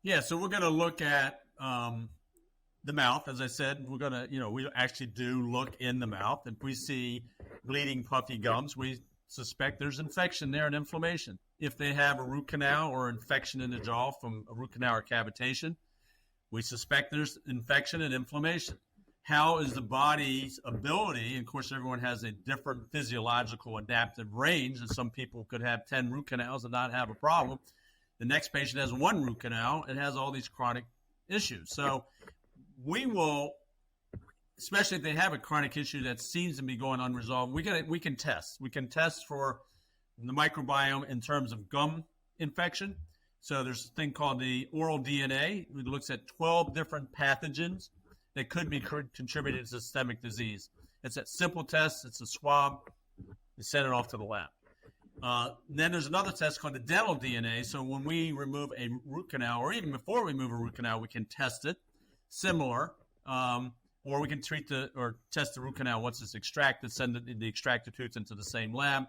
Speaker 1: Yeah, so we're going to look at the mouth. As I said, we're going to, we actually do look in the mouth. If we see bleeding, puffy gums, we suspect there's infection there and inflammation. If they have a root canal or infection in the jaw from a root canal or cavitation, we suspect there's infection and inflammation. How is the body's ability? And of course, everyone has a different physiological adaptive range, and some people could have 10 root canals and not have a problem. The next patient has one root canal and has all these chronic issues. So we will, especially if they have a chronic issue that seems to be going unresolved, we can test. We can test for the microbiome in terms of gum infection. So there's a thing called the oral DNA. It looks at 12 different pathogens that could be contributing to systemic disease. It's a simple test. It's a swab. You send it off to the lab. Then there's another test called the dental DNA. So when we remove a root canal, or even before we remove a root canal, we can test it. Similar, or we can test the root canal once it's extracted, send the extracted tooth into the same lab.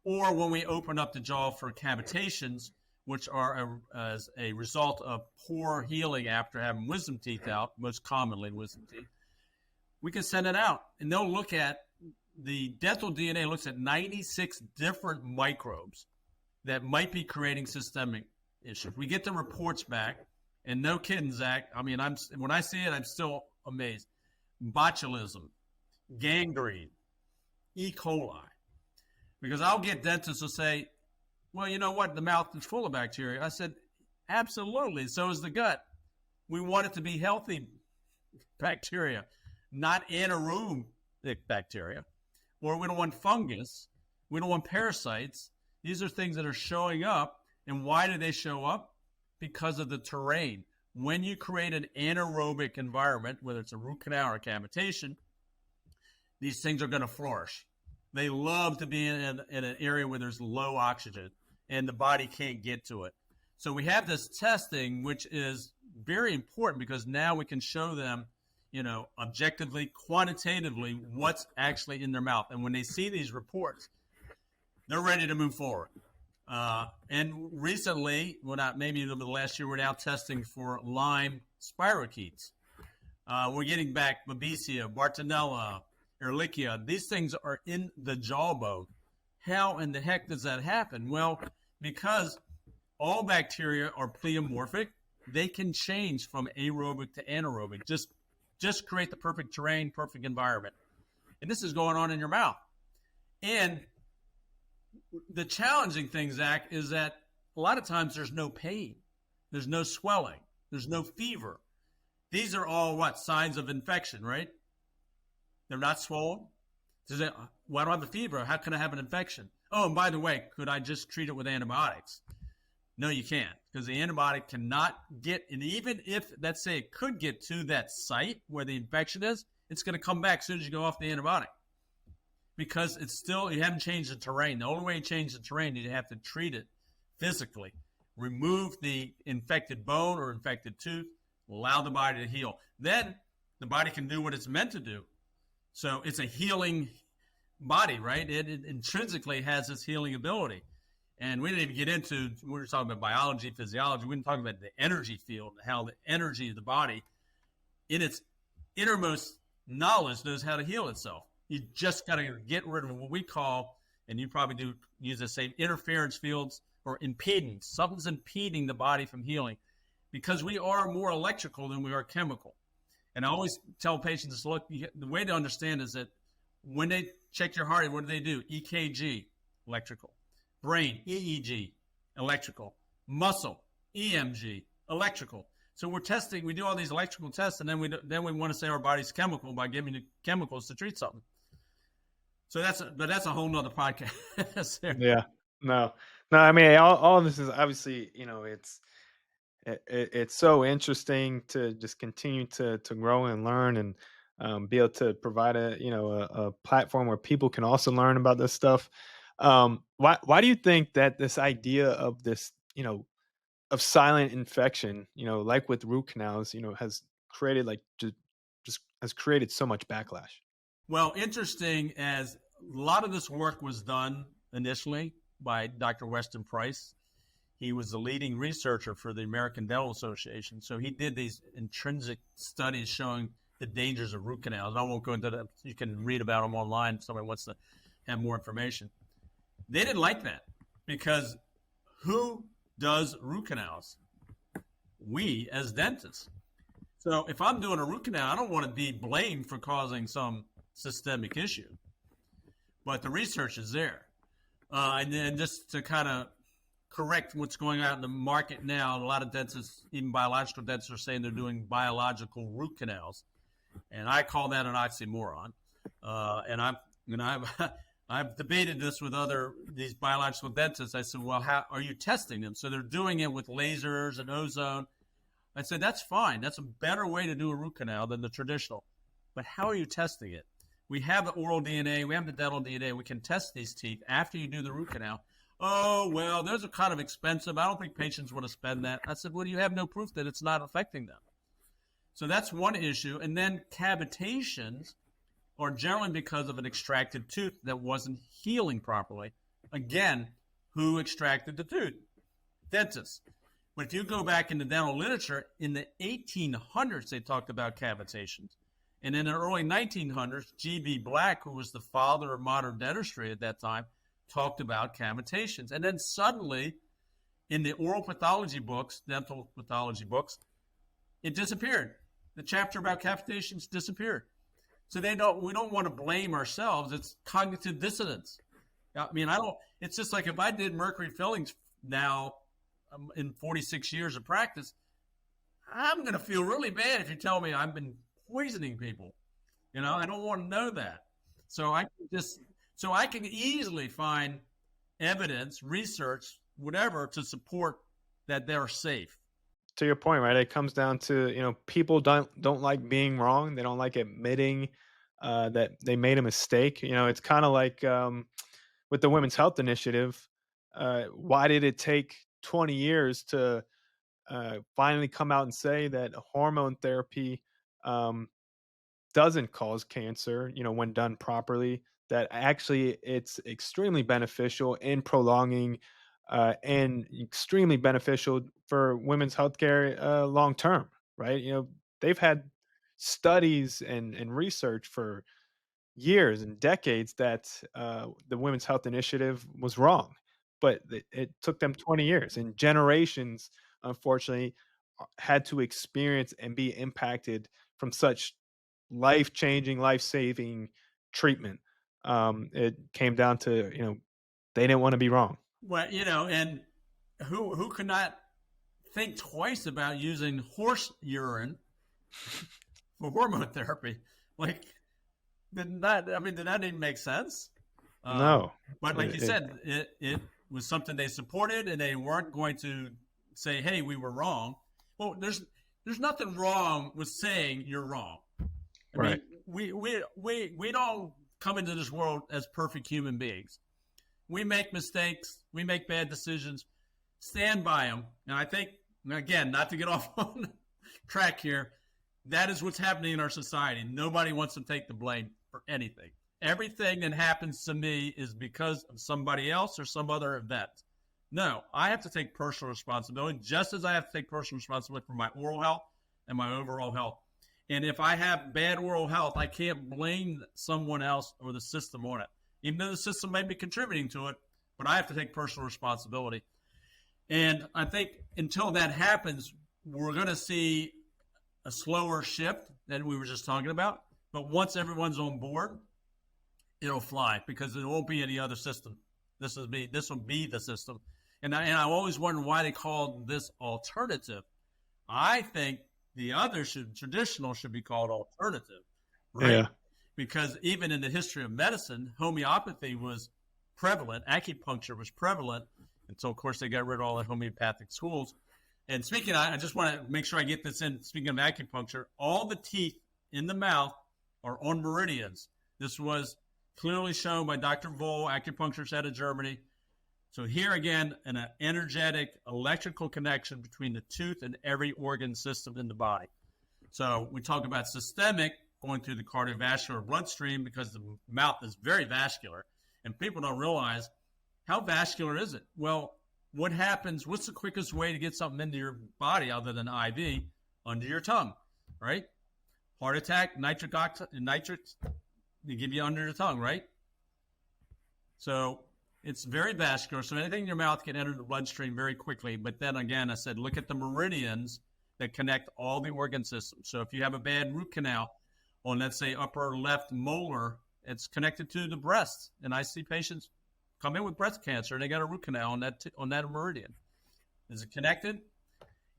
Speaker 1: Or when we open up the jaw for cavitations, which are as a result of poor healing after having wisdom teeth out, most commonly wisdom teeth, we can send it out. And they'll look at the dental DNA looks at 96 different microbes that might be creating systemic issues. We get the reports back, and no kidding, Zach. I mean, when I see it, I'm still amazed. Botulism, gangrene, E. coli. Because I'll get dentists who say, well, you know what? The mouth is full of bacteria. I said, absolutely. So is the gut. We want it to be healthy bacteria, not anaerobic bacteria. Or we don't want fungus. We don't want parasites. These are things that are showing up. And why do they show up? Because of the terrain. When you create an anaerobic environment, whether it's a root canal or a cavitation, these things are going to flourish. They love to be in an area where there's low oxygen and the body can't get to it. So we have this testing, which is very important because now we can show them, objectively, quantitatively, what's actually in their mouth. And when they see these reports, they're ready to move forward. And recently, maybe the last year, we're now testing for Lyme spirochetes. We're getting back Babesia, Bartonella, Ehrlichia. These things are in the jawbone. How in the heck does that happen? Well, because all bacteria are pleomorphic, they can change from aerobic to anaerobic. Just create the perfect terrain, perfect environment. And this is going on in your mouth. And the challenging thing, Zach, is that a lot of times there's no pain. There's no swelling. There's no fever. These are all signs of infection, right? They're not swollen. Well, I don't have a fever. How can I have an infection? Oh, and by the way, could I just treat it with antibiotics? No, you can't, because the antibiotic cannot get, and even if, let's say, it could get to that site where the infection is, it's going to come back as soon as you go off the antibiotic. because it's still, you haven't changed the terrain. The only way you change the terrain is you have to treat it physically. Remove the infected bone or infected tooth, allow the body to heal. Then the body can do what it's meant to do. So it's a healing body, right? It intrinsically has this healing ability. And we didn't even get into, we were talking about biology, physiology. We didn't talk about the energy field, how the energy of the body in its innermost knowledge knows how to heal itself. You just got to get rid of what we call, and you probably do use the same, interference fields or impedance. Something's impeding the body from healing because we are more electrical than we are chemical. And I always tell patients, look, the way to understand is that when they check your heart rate, what do? EKG, electrical. Brain, EEG, electrical. Muscle, EMG, electrical. So we're testing, we do all these electrical tests, and then we want to say our body's chemical by giving you chemicals to treat something. So that's a whole nother podcast.
Speaker 2: Yeah, no. I mean, all of this is obviously, it's so interesting to just continue to grow and learn and be able to provide a platform where people can also learn about this stuff. Why do you think that this idea of this, of silent infection, like with root canals, has created just has created so much backlash?
Speaker 1: Well, interesting, as a lot of this work was done initially by Dr. Weston Price. He was the leading researcher for the American Dental Association. So he did these intrinsic studies showing the dangers of root canals. I won't go into that. You can read about them online if somebody wants to have more information. They didn't like that because who does root canals? We as dentists. So if I'm doing a root canal, I don't want to be blamed for causing some systemic issue. But the research is there. And then just to kind of correct what's going on in the market now, a lot of dentists, even biological dentists, are saying they're doing biological root canals. And I call that an oxymoron. And I've debated this with these biological dentists. I said, well, how are you testing them? So they're doing it with lasers and ozone. I said, that's fine. That's a better way to do a root canal than the traditional. But how are you testing it? We have the oral DNA. We have the dental DNA. We can test these teeth after you do the root canal. Oh, well, those are kind of expensive. I don't think patients want to spend that. I said, well, you have no proof that it's not affecting them. So that's one issue. And then cavitations are generally because of an extracted tooth that wasn't healing properly. Again, who extracted the tooth? Dentists. But if you go back in the dental literature, in the 1800s, they talked about cavitations. And in the early 1900s, G.B. Black, who was the father of modern dentistry at that time, talked about cavitations. And then suddenly, in the oral pathology books, dental pathology books, it disappeared. The chapter about cavitations disappeared. So we don't want to blame ourselves. It's cognitive dissonance. I mean, it's just like if I did mercury fillings now in 46 years of practice, I'm going to feel really bad if you tell me I've been poisoning people. I don't want to know that. So I can easily find evidence, research, whatever, to support that they're safe.
Speaker 2: To your point, right? It comes down to, people don't like being wrong. They don't like admitting that they made a mistake. It's kind of like with the Women's Health Initiative. Why did it take 20 years to finally come out and say that hormone therapy doesn't cause cancer, when done properly, that actually it's extremely beneficial in prolonging and extremely beneficial for women's healthcare long term, right? They've had studies and research for years and decades that the Women's Health Initiative was wrong, but it took them 20 years and generations, unfortunately, had to experience and be impacted from such life-changing, life-saving treatment. It came down to, they didn't want to be wrong.
Speaker 1: Well, and who could not think twice about using horse urine for hormone therapy? Did that even make sense?
Speaker 2: No.
Speaker 1: But like you said, it was something they supported, and they weren't going to say, hey, we were wrong. Well, there's nothing wrong with saying you're wrong. I mean, we don't come into this world as perfect human beings. We make mistakes. We make bad decisions. Stand by them. And I think, again, not to get off on track here, that is what's happening in our society. Nobody wants to take the blame for anything. Everything that happens to me is because of somebody else or some other event. No, I have to take personal responsibility, just as I have to take personal responsibility for my oral health and my overall health. And if I have bad oral health, I can't blame someone else or the system on it, even though the system may be contributing to it, but I have to take personal responsibility. And I think until that happens, we're going to see a slower shift than we were just talking about. But once everyone's on board, it'll fly because there won't be any other system. This will be the system. And I always wondered why they called this alternative. I think the other traditional should be called alternative, right?
Speaker 2: Yeah.
Speaker 1: Because even in the history of medicine, homeopathy was prevalent, acupuncture was prevalent, until, of course, they got rid of all the homeopathic schools. And speaking of, I just want to make sure I get this in. Speaking of acupuncture, all the teeth in the mouth are on meridians. This was clearly shown by Dr. Voll, acupuncturist out of Germany. So here again, an energetic electrical connection between the tooth and every organ system in the body. So we talk about systemic going through the cardiovascular bloodstream because the mouth is very vascular. And people don't realize, how vascular is it? Well, what happens, what's the quickest way to get something into your body other than IV? Under your tongue, right? Heart attack, nitric oxide, nitrates, they give you under the tongue, right? So it's very vascular. So anything in your mouth can enter the bloodstream very quickly. But then again, I said, look at the meridians that connect all the organ systems. So if you have a bad root canal on, let's say, upper left molar, it's connected to the breast. And I see patients come in with breast cancer and they got a root canal on that meridian. Is it connected?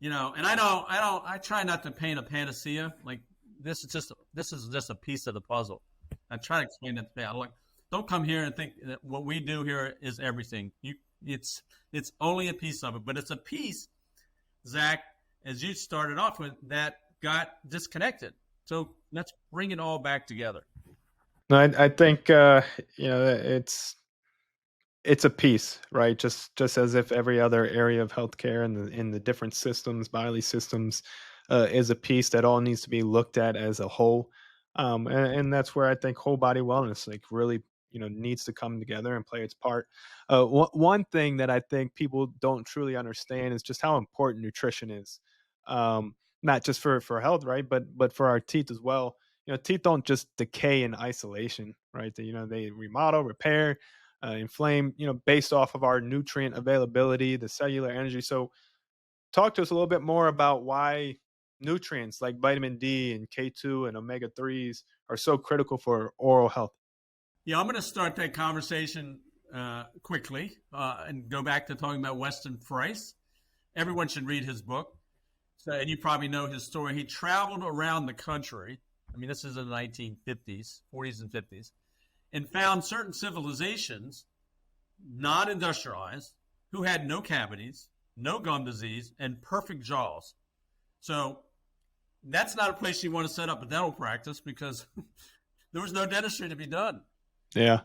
Speaker 1: You know, and I try not to paint a panacea. Like this is just a piece of the puzzle. I try to explain that to people. Like, don't come here and think that what we do here is everything. It's only a piece of it, but it's a piece, Zach, as you started off with, that got disconnected. So let's bring it all back together.
Speaker 2: No, I think it's a piece, right? Just as if every other area of healthcare and in the different systems, bodily systems, is a piece that all needs to be looked at as a whole. And that's where I think whole body wellness really needs to come together and play its part. One thing that I think people don't truly understand is just how important nutrition is, not just for health, right, but for our teeth as well. Teeth don't just decay in isolation, right? They remodel, repair, inflame, based off of our nutrient availability, the cellular energy. So talk to us a little bit more about why nutrients like vitamin D and K2 and omega-3s are so critical for oral health.
Speaker 1: Yeah, I'm going to start that conversation quickly and go back to talking about Weston Price. Everyone should read his book. So, and you probably know his story. He traveled around the country. I mean, this is in the 1950s, 40s and 50s, and found certain civilizations, not industrialized, who had no cavities, no gum disease, and perfect jaws. So that's not a place you want to set up a dental practice because there was no dentistry to be done.
Speaker 2: Yeah.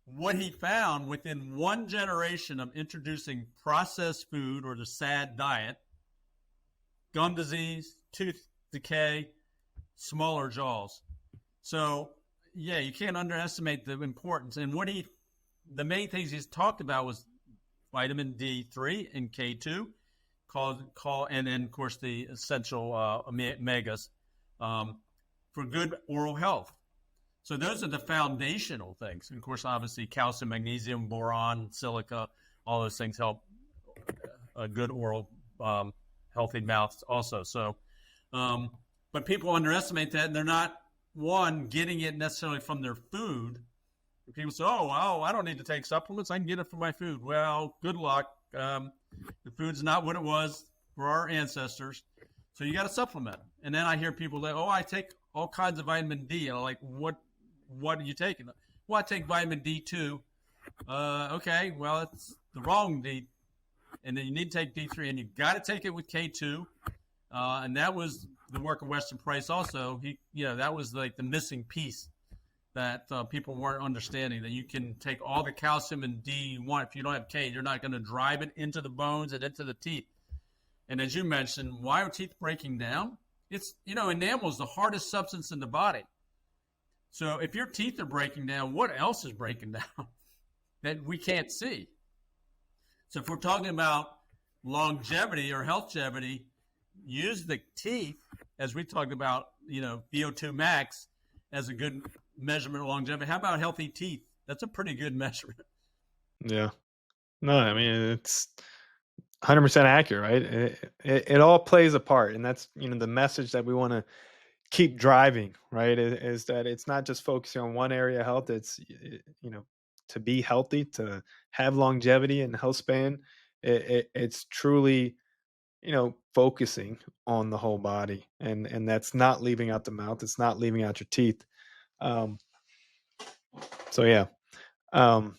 Speaker 1: What he found within one generation of introducing processed food or the SAD diet, gum disease, tooth decay, smaller jaws. So, yeah, you can't underestimate the importance. And the main things he's talked about was vitamin D3 and K2, and then, of course, the essential omegas for good oral health. So those are the foundational things. And of course, obviously, calcium, magnesium, boron, silica, all those things help a good oral, healthy mouth also. So, but people underestimate that, and they're not, getting it necessarily from their food. People say, oh, I don't need to take supplements. I can get it from my food. Well, good luck. The food's not what it was for our ancestors. So you got to supplement. And then I hear people say, I take all kinds of vitamin D. And I'm like, what are you taking? Well, I take vitamin D2. Okay, well, it's the wrong D. And then you need to take D3, and you got to take it with K2. And that was the work of Weston Price also. That was like the missing piece. that people weren't understanding, that you can take all the calcium and D you want. If you don't have K, you're not going to drive it into the bones and into the teeth. And as you mentioned, why are teeth breaking down? It's, enamel is the hardest substance in the body. So if your teeth are breaking down, what else is breaking down that we can't see? So if we're talking about longevity or healthgevity, use the teeth, as we talked about, VO2 max as a good measurement of longevity. How about healthy teeth? That's a pretty good measurement.
Speaker 2: Yeah. No, I mean, it's 100% accurate, right? It all plays a part, and that's, the message that we want to keep driving, right? Is that it's not just focusing on one area of health. It's to be healthy, to have longevity and health span. It's truly, focusing on the whole body, and that's not leaving out the mouth. It's not leaving out your teeth. Um, so yeah, um,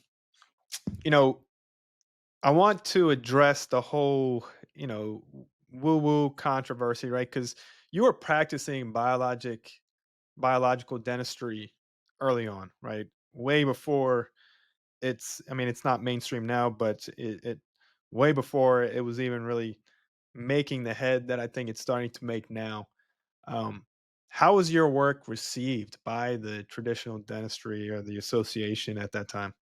Speaker 2: you know, I want to address the whole, woo woo controversy, right? Because you were practicing biological dentistry early on, right? Way before I mean, it's not mainstream now, but it way before it was even really making the head that I think it's starting to make now. Um, how was your work received by the traditional dentistry or the association at that time?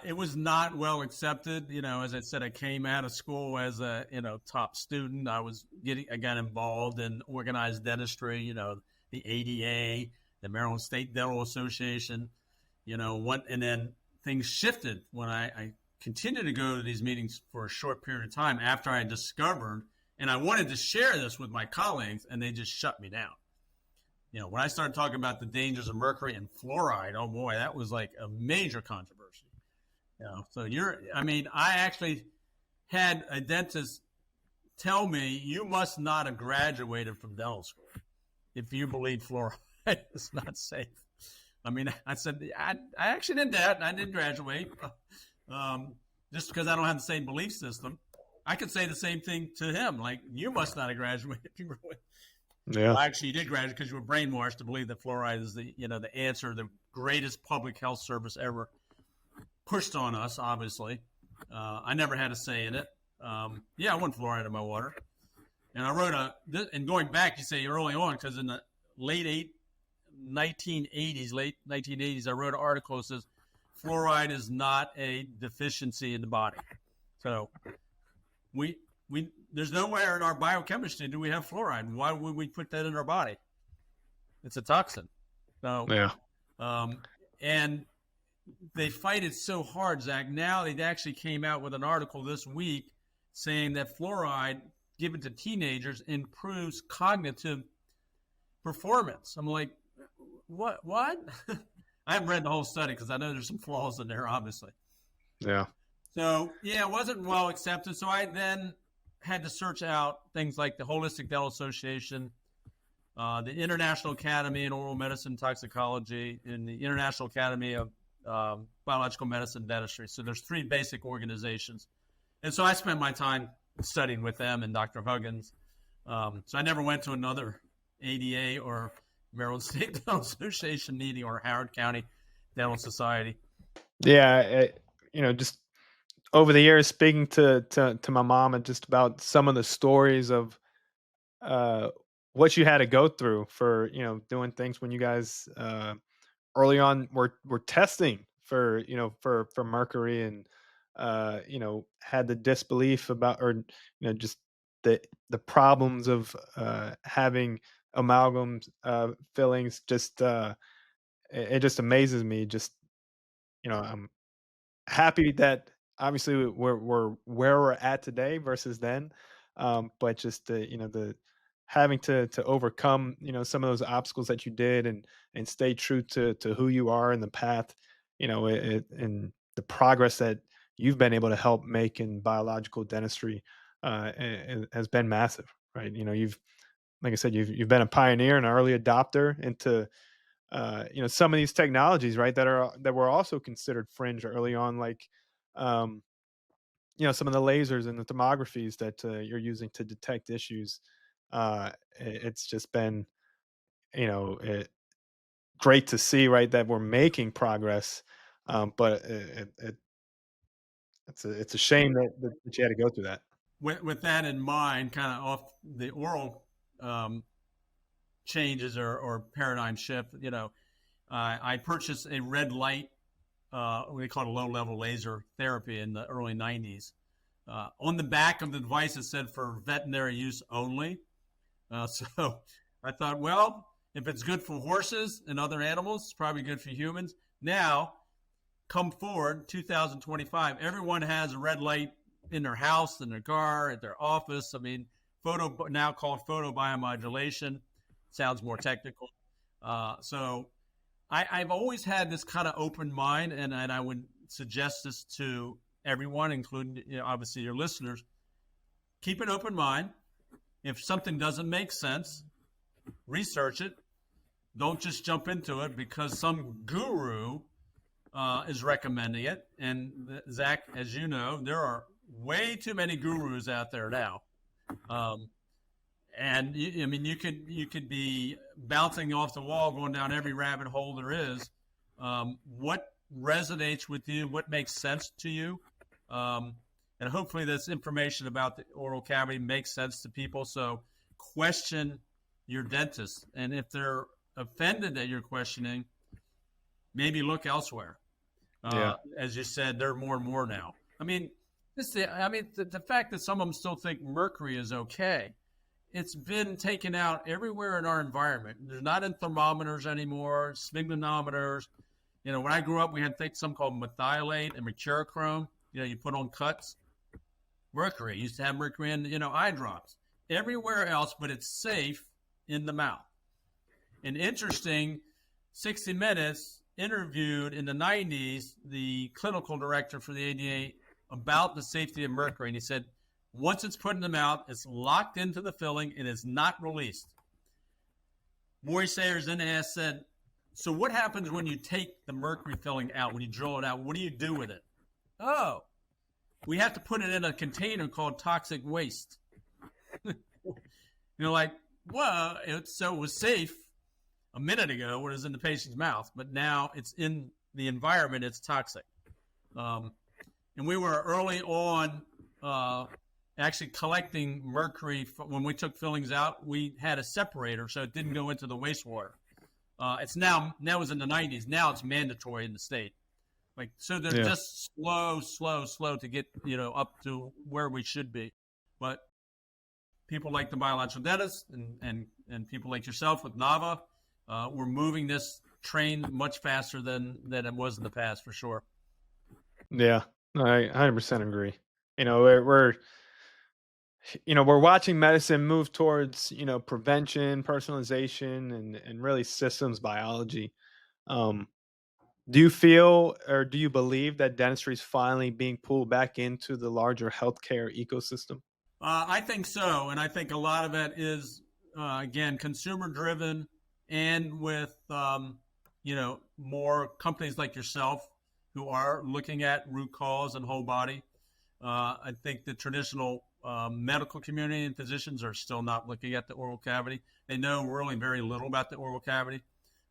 Speaker 1: It was not well accepted. As I said, I came out of school as a top student. I got involved in organized dentistry. The ADA, the Maryland State Dental Association. And then things shifted when I continued to go to these meetings for a short period of time after I discovered, and I wanted to share this with my colleagues, and they just shut me down. When I started talking about the dangers of mercury and fluoride, oh boy, that was like a major controversy. So I actually had a dentist tell me, you must not have graduated from dental school if you believe fluoride is not safe. I said, I actually did that. I didn't graduate. Just because I don't have the same belief system. I could say the same thing to him. Like, you must not have graduated.
Speaker 2: Yeah.
Speaker 1: Well, actually, you did graduate because you were brainwashed to believe that fluoride is the answer, the greatest public health service ever pushed on us, obviously. I never had a say in it. Yeah, I want fluoride in my water. And I wrote and going back, you say early on, because in the late 1980s, I wrote an article that says fluoride is not a deficiency in the body. So there's nowhere in our biochemistry do we have fluoride. Why would we put that in our body? It's a toxin. So,
Speaker 2: Yeah.
Speaker 1: And they fight it so hard, Zach. Now they actually came out with an article this week saying that fluoride given to teenagers improves cognitive performance. I'm like, what? I haven't read the whole study because I know there's some flaws in there, obviously.
Speaker 2: Yeah.
Speaker 1: So, yeah, it wasn't well accepted. So I then had to search out things like the Holistic Dental Association, the International Academy in Oral Medicine and Toxicology, and the International Academy of Biological Medicine and Dentistry. So there's three basic organizations. And so I spent my time studying with them and Dr. Huggins. So I never went to another ADA or Maryland State Dental Association meeting or Howard County Dental Society.
Speaker 2: Yeah. Just over the years, speaking to my mom and just about some of the stories of what you had to go through for doing things when you guys early on were testing for for mercury, and had the disbelief about, or just the problems of having amalgams fillings. Just it just amazes me. Just I'm happy that obviously we're where we're at today versus then, but just the having to overcome some of those obstacles that you did, and stay true to who you are and the path, and the progress that you've been able to help make in biological dentistry has been massive, right? You've, like I said, you've been a pioneer and an early adopter into some of these technologies, right, that were also considered fringe early on, like um some of the lasers and the thermographies that you're using to detect issues. It's just been, you know it, great to see, right, that we're making progress. But it's a shame that you had to go through that.
Speaker 1: With that in mind, kind of off the oral um, changes or paradigm shift, I purchased a red light, we call it a low level laser therapy in the early 90s. On the back of the device, it said for veterinary use only. So I thought, well, if it's good for horses and other animals, it's probably good for humans. Now, come forward, 2025, everyone has a red light in their house, in their car, at their office. I mean, photo now called photobiomodulation. Sounds more technical. So I've always had this kind of open mind, and I would suggest this to everyone, including obviously your listeners. Keep an open mind. If something doesn't make sense, research it. Don't just jump into it because some guru is recommending it. And Zach, as you know, there are way too many gurus out there now. And you could be bouncing off the wall, going down every rabbit hole there is. What resonates with you? What makes sense to you? And hopefully this information about the oral cavity makes sense to people. So question your dentist. And if they're offended that you're questioning, maybe look elsewhere. As you said, there are more and more now. I mean, the fact that some of them still think mercury is okay, it's been taken out everywhere in our environment. There's not in thermometers anymore, sphygmomanometers. When I grew up, we had something called methylate and mercurochrome. You put on cuts. Mercury used to have mercury in, eye drops. Everywhere else, but it's safe in the mouth. And interesting, 60 Minutes interviewed in the 90s the clinical director for the ADA about the safety of mercury. And he said, once it's put in the mouth, it's locked into the filling and is not released. Maury Sayers then said, so what happens when you take the mercury filling out, when you drill it out? What do you do with it? Oh, we have to put it in a container called toxic waste. Well, it was safe a minute ago when it was in the patient's mouth, but now it's in the environment, it's toxic. And we were early on actually collecting mercury. When we took fillings out, we had a separator so it didn't go into the wastewater. It's now, that was in the 90s. Now it's mandatory in the state. So they're just slow to get, up to where we should be. But people like the biological dentist and people like yourself with NAVA, we're moving this train much faster than it was in the past, for sure.
Speaker 2: Yeah, I 100% agree. We're watching medicine move towards, prevention, personalization, and really systems biology. Do you feel or do you believe that dentistry is finally being pulled back into the larger healthcare ecosystem?
Speaker 1: I think so. And I think a lot of it is, again, consumer driven and with, more companies like yourself who are looking at root cause and whole body. I think the traditional medical community and physicians are still not looking at the oral cavity. They know really very little about the oral cavity.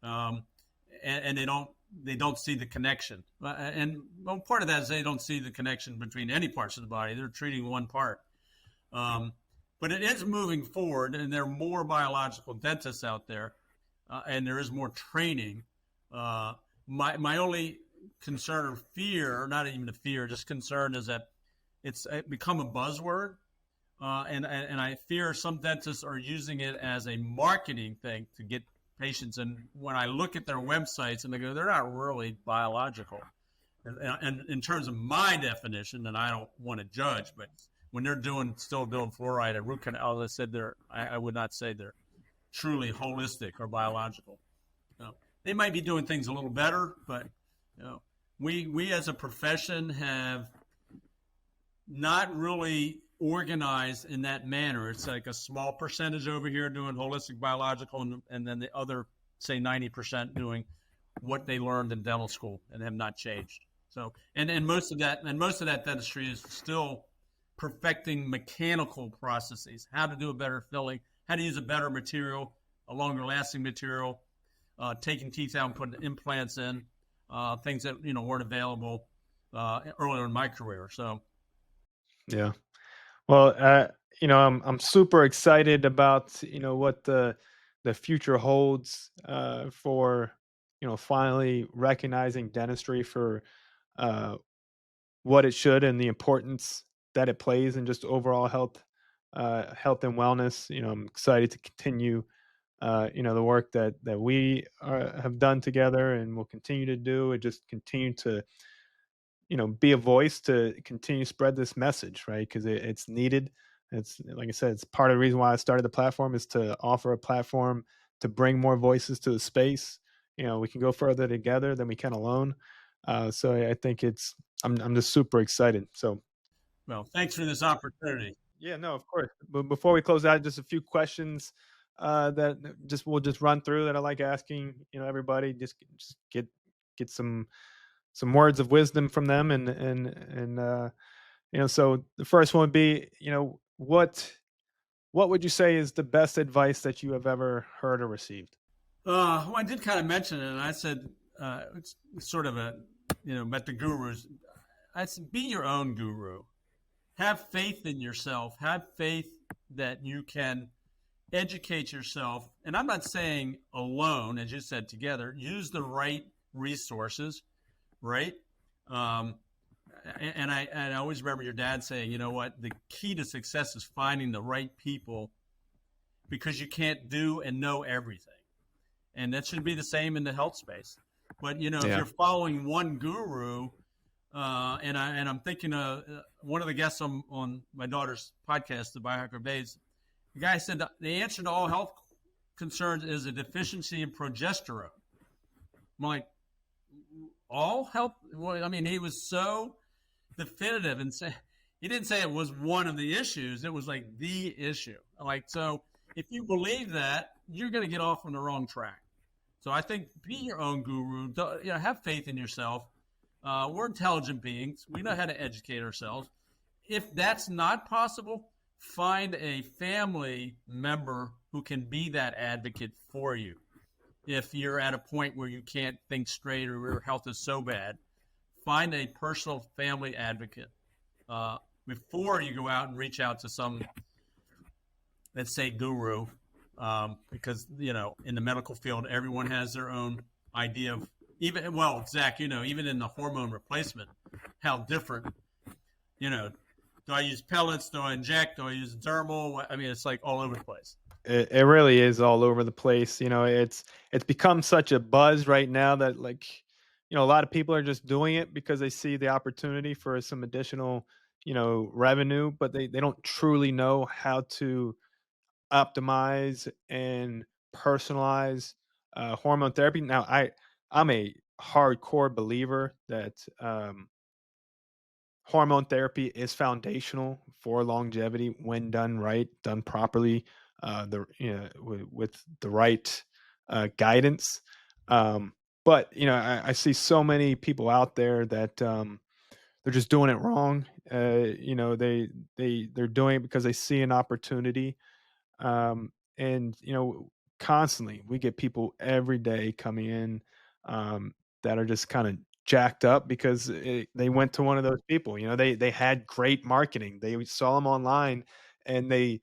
Speaker 1: And they don't see the connection. And part of that is they don't see the connection between any parts of the body. They're treating one part. But it is moving forward, and there are more biological dentists out there, and there is more training. My only concern or fear, not even a fear, just concern, is that it's become a buzzword. And I fear some dentists are using it as a marketing thing to get patients. And when I look at their websites and they go, they're not really biological. And in terms of my definition, and I don't want to judge, but when they're still doing fluoride and root canal, as I said, I would not say they're truly holistic or biological. They might be doing things a little better, but we as a profession have not really organized in that manner. It's like a small percentage over here doing holistic biological, and then the other, say 90%, doing what they learned in dental school and have not changed. So, and most of that dentistry is still perfecting mechanical processes, how to do a better filling, how to use a better material, a longer lasting material, taking teeth out and putting implants in, things that weren't available earlier in my career. So
Speaker 2: Yeah. Well, I'm super excited about what the future holds for finally recognizing dentistry for uh, what it should and the importance that it plays in just overall health and wellness. I'm excited to continue the work that we have done together and will continue to do, and just continue to be a voice to continue to spread this message, right? Because it's needed. It's like I said, it's part of the reason why I started the platform, is to offer a platform to bring more voices to the space. We can go further together than we can alone. So I think I'm just super excited. So
Speaker 1: well, thanks for this opportunity.
Speaker 2: yeah, no, of course. But before we close out, just a few questions that we'll just run through that I like asking everybody. Just get some words of wisdom from them, and so the first one would be, what would you say is the best advice that you have ever heard or received?
Speaker 1: Well, I did kind of mention it, and I said it's sort of a, met the gurus. I said, be your own guru. Have faith in yourself. Have faith that you can educate yourself. And I'm not saying alone, as you said, together. Use the right resources, right? Um, and I always remember your dad saying, you know what, the key to success is finding the right people, because you can't do and know everything. And that should be the same in the health space. But if
Speaker 2: Yeah.
Speaker 1: you're following one guru, and I'm thinking one of the guests on my daughter's podcast, the Biohacker Bays, the guy said the answer to all health concerns is a deficiency in progesterone. I'm like, all health? Well, I mean, he was so definitive and say he didn't say it was one of the issues. It was like the issue. Like, so if you believe that, you're going to get off on the wrong track. So I think be your own guru. Have faith in yourself. We're intelligent beings. We know how to educate ourselves. If that's not possible, find a family member who can be that advocate for you. If you're at a point where you can't think straight or your health is so bad, find a personal family advocate before you go out and reach out to some, let's say, guru, because in the medical field, everyone has their own idea of Zach, even in the hormone replacement, how different. Do I use pellets? Do I inject? Do I use dermal? I mean, it's like all over the place.
Speaker 2: It really is all over the place. It's become such a buzz right now that, like, a lot of people are just doing it because they see the opportunity for some additional, revenue, but they don't truly know how to optimize and personalize hormone therapy. Now, I'm a hardcore believer that hormone therapy is foundational for longevity when done right, done properly, with the right guidance. Um, but I see so many people out there that they're just doing it wrong. They're doing it because they see an opportunity, and constantly we get people every day coming in that are just kind of jacked up because they went to one of those people. They had great marketing, they saw them online, and they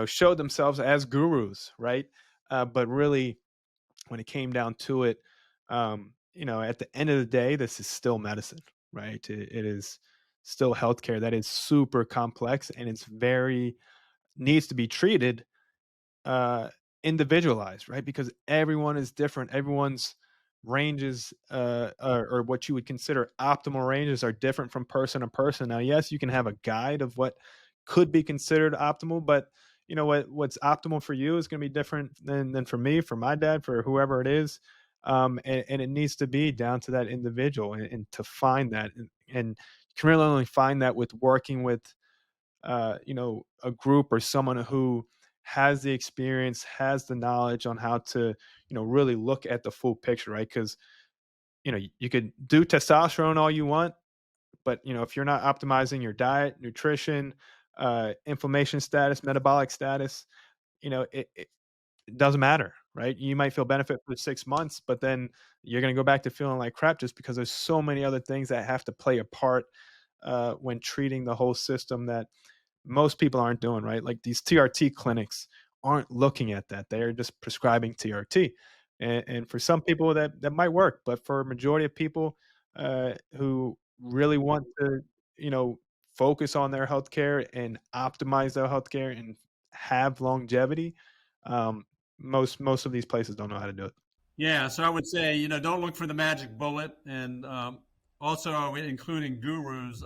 Speaker 2: showed themselves as gurus, right? But really, when it came down to it, at the end of the day, this is still medicine, right? It is still healthcare that is super complex, and it's very needs to be treated individualized, right? Because everyone is different. Everyone's ranges, or what you would consider optimal ranges, are different from person to person. Now, yes, you can have a guide of what could be considered optimal, but what's optimal for you is going to be different than for me, for my dad, for whoever it is. And it needs to be down to that individual, and to find that, and you can really only find that with working with a group or someone who has the experience, has the knowledge on how to really look at the full picture, right? Because you could do testosterone all you want, but if you're not optimizing your diet, nutrition, inflammation status, metabolic status, it it doesn't matter, right? You might feel benefit for 6 months, but then you're going to go back to feeling like crap just because there's so many other things that have to play a part when treating the whole system that most people aren't doing, right? Like these TRT clinics aren't looking at that. They're just prescribing TRT. And for some people that might work, but for a majority of people who really want to, you know, focus on their healthcare and optimize their healthcare and have longevity, um, most of these places don't know how to do it.
Speaker 1: Yeah, so I would say, don't look for the magic bullet, and also including gurus,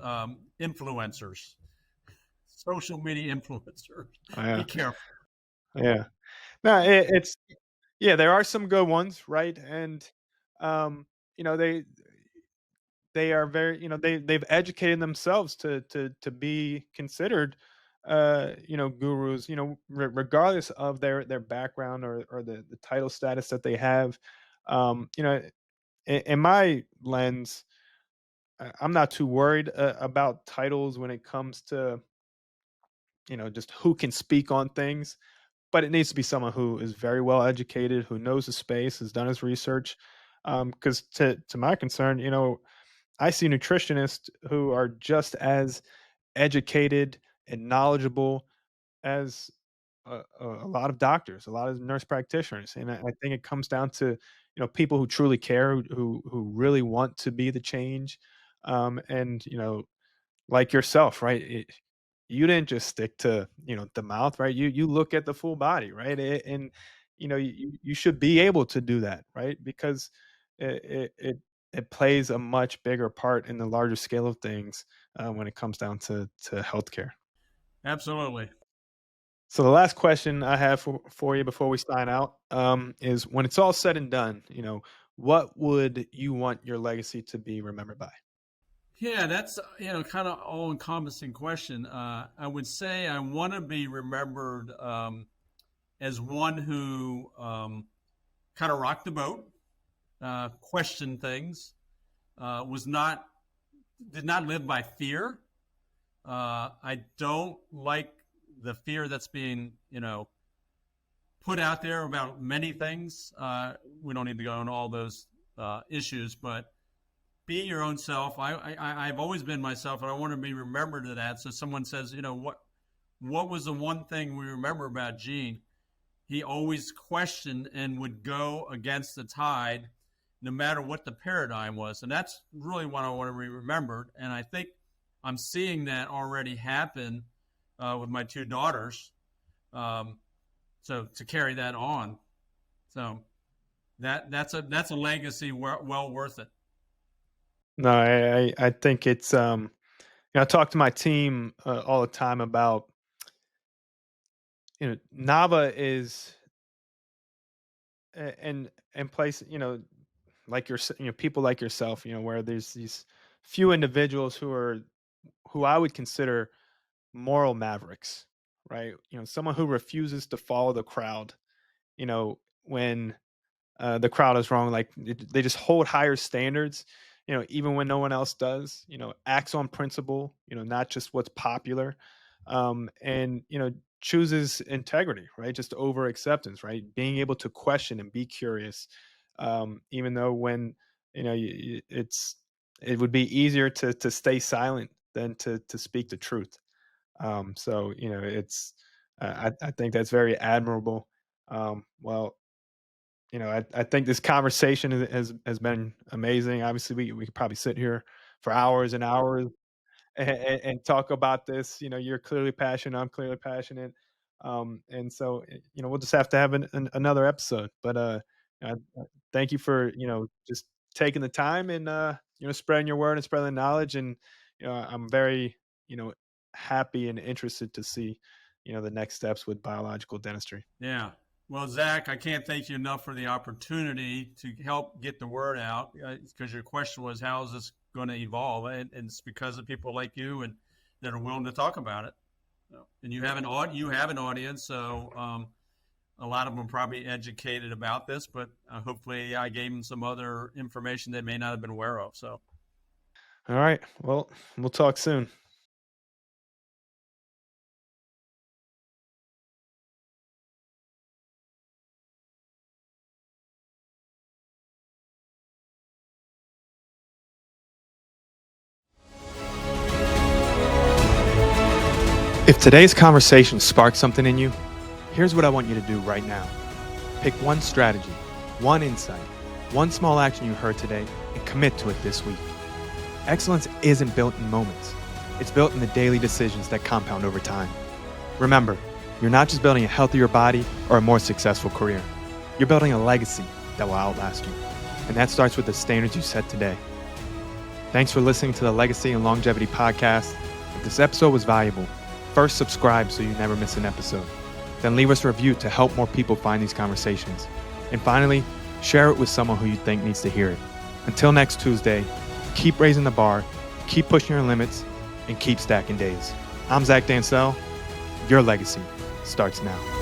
Speaker 1: influencers, social media influencers.
Speaker 2: Yeah,
Speaker 1: Be careful.
Speaker 2: yeah. No, it's yeah. There are some good ones, right? And um, you know, they are very, they've educated themselves to be considered gurus, regardless of their background or the title status that they have. In my lens, I'm not too worried about titles when it comes to just who can speak on things, but it needs to be someone who is very well educated, who knows the space, has done his research. Because to my concern, I see nutritionists who are just as educated and knowledgeable as a lot of doctors, a lot of nurse practitioners, and I think it comes down to people who truly care, who really want to be the change, and like yourself, right? You didn't just stick to the mouth, right? You look at the full body, right? And you should be able to do that, right? Because it plays a much bigger part in the larger scale of things when it comes down to healthcare.
Speaker 1: Absolutely.
Speaker 2: So the last question I have for you before we sign out is: when it's all said and done, what would you want your legacy to be remembered by?
Speaker 1: Yeah, that's kind of all encompassing question. I would say I want to be remembered as one who kind of rocked the boat, questioned things, was not did not live by fear. I don't like the fear that's being put out there about many things. We don't need to go into all those issues, but be your own self. I've always been myself, and I want to be remembered to that. So someone says, what was the one thing we remember about Gene? He always questioned and would go against the tide, no matter what the paradigm was, and that's really what I want to be remembered. And I think I'm seeing that already happen with my two daughters. Um, so to carry that on, so that's a legacy well worth it.
Speaker 2: No, I think it's I talk to my team all the time about Nava is and place like your people like yourself, where there's these few individuals who I would consider moral mavericks, right? Someone who refuses to follow the crowd, when the crowd is wrong. Like they just hold higher standards, even when no one else does. Acts on principle, not just what's popular, and chooses integrity, right? Just over acceptance, right? Being able to question and be curious, even though when it would be easier to stay silent than to speak the truth. So it's I think that's very admirable. Well, I think this conversation has been amazing. Obviously, we could probably sit here for hours and hours and talk about this. You're clearly passionate. I'm clearly passionate. And so, we'll just have to have another episode. But uh, thank you for just taking the time and spreading your word and spreading the knowledge. And I'm very happy and interested to see the next steps with biological dentistry.
Speaker 1: Yeah. Well, Zach, I can't thank you enough for the opportunity to help get the word out, because your question was, how is this going to evolve? And it's because of people like you and that are willing to talk about it. And you have an audience, so a lot of them are probably educated about this, but hopefully I gave them some other information they may not have been aware of. So
Speaker 2: All right. Well, we'll talk soon. If today's conversation sparked something in you, here's what I want you to do right now. Pick one strategy, one insight, one small action you heard today, and commit to it this week. Excellence isn't built in moments. It's built in the daily decisions that compound over time. Remember, you're not just building a healthier body or a more successful career. You're building a legacy that will outlast you. And that starts with the standards you set today. Thanks for listening to the Legacy and Longevity Podcast. If this episode was valuable, first subscribe so you never miss an episode. Then leave us a review to help more people find these conversations. And finally, share it with someone who you think needs to hear it. Until next Tuesday, keep raising the bar, keep pushing your limits, and keep stacking days. I'm Zach Dancel. Your legacy starts now.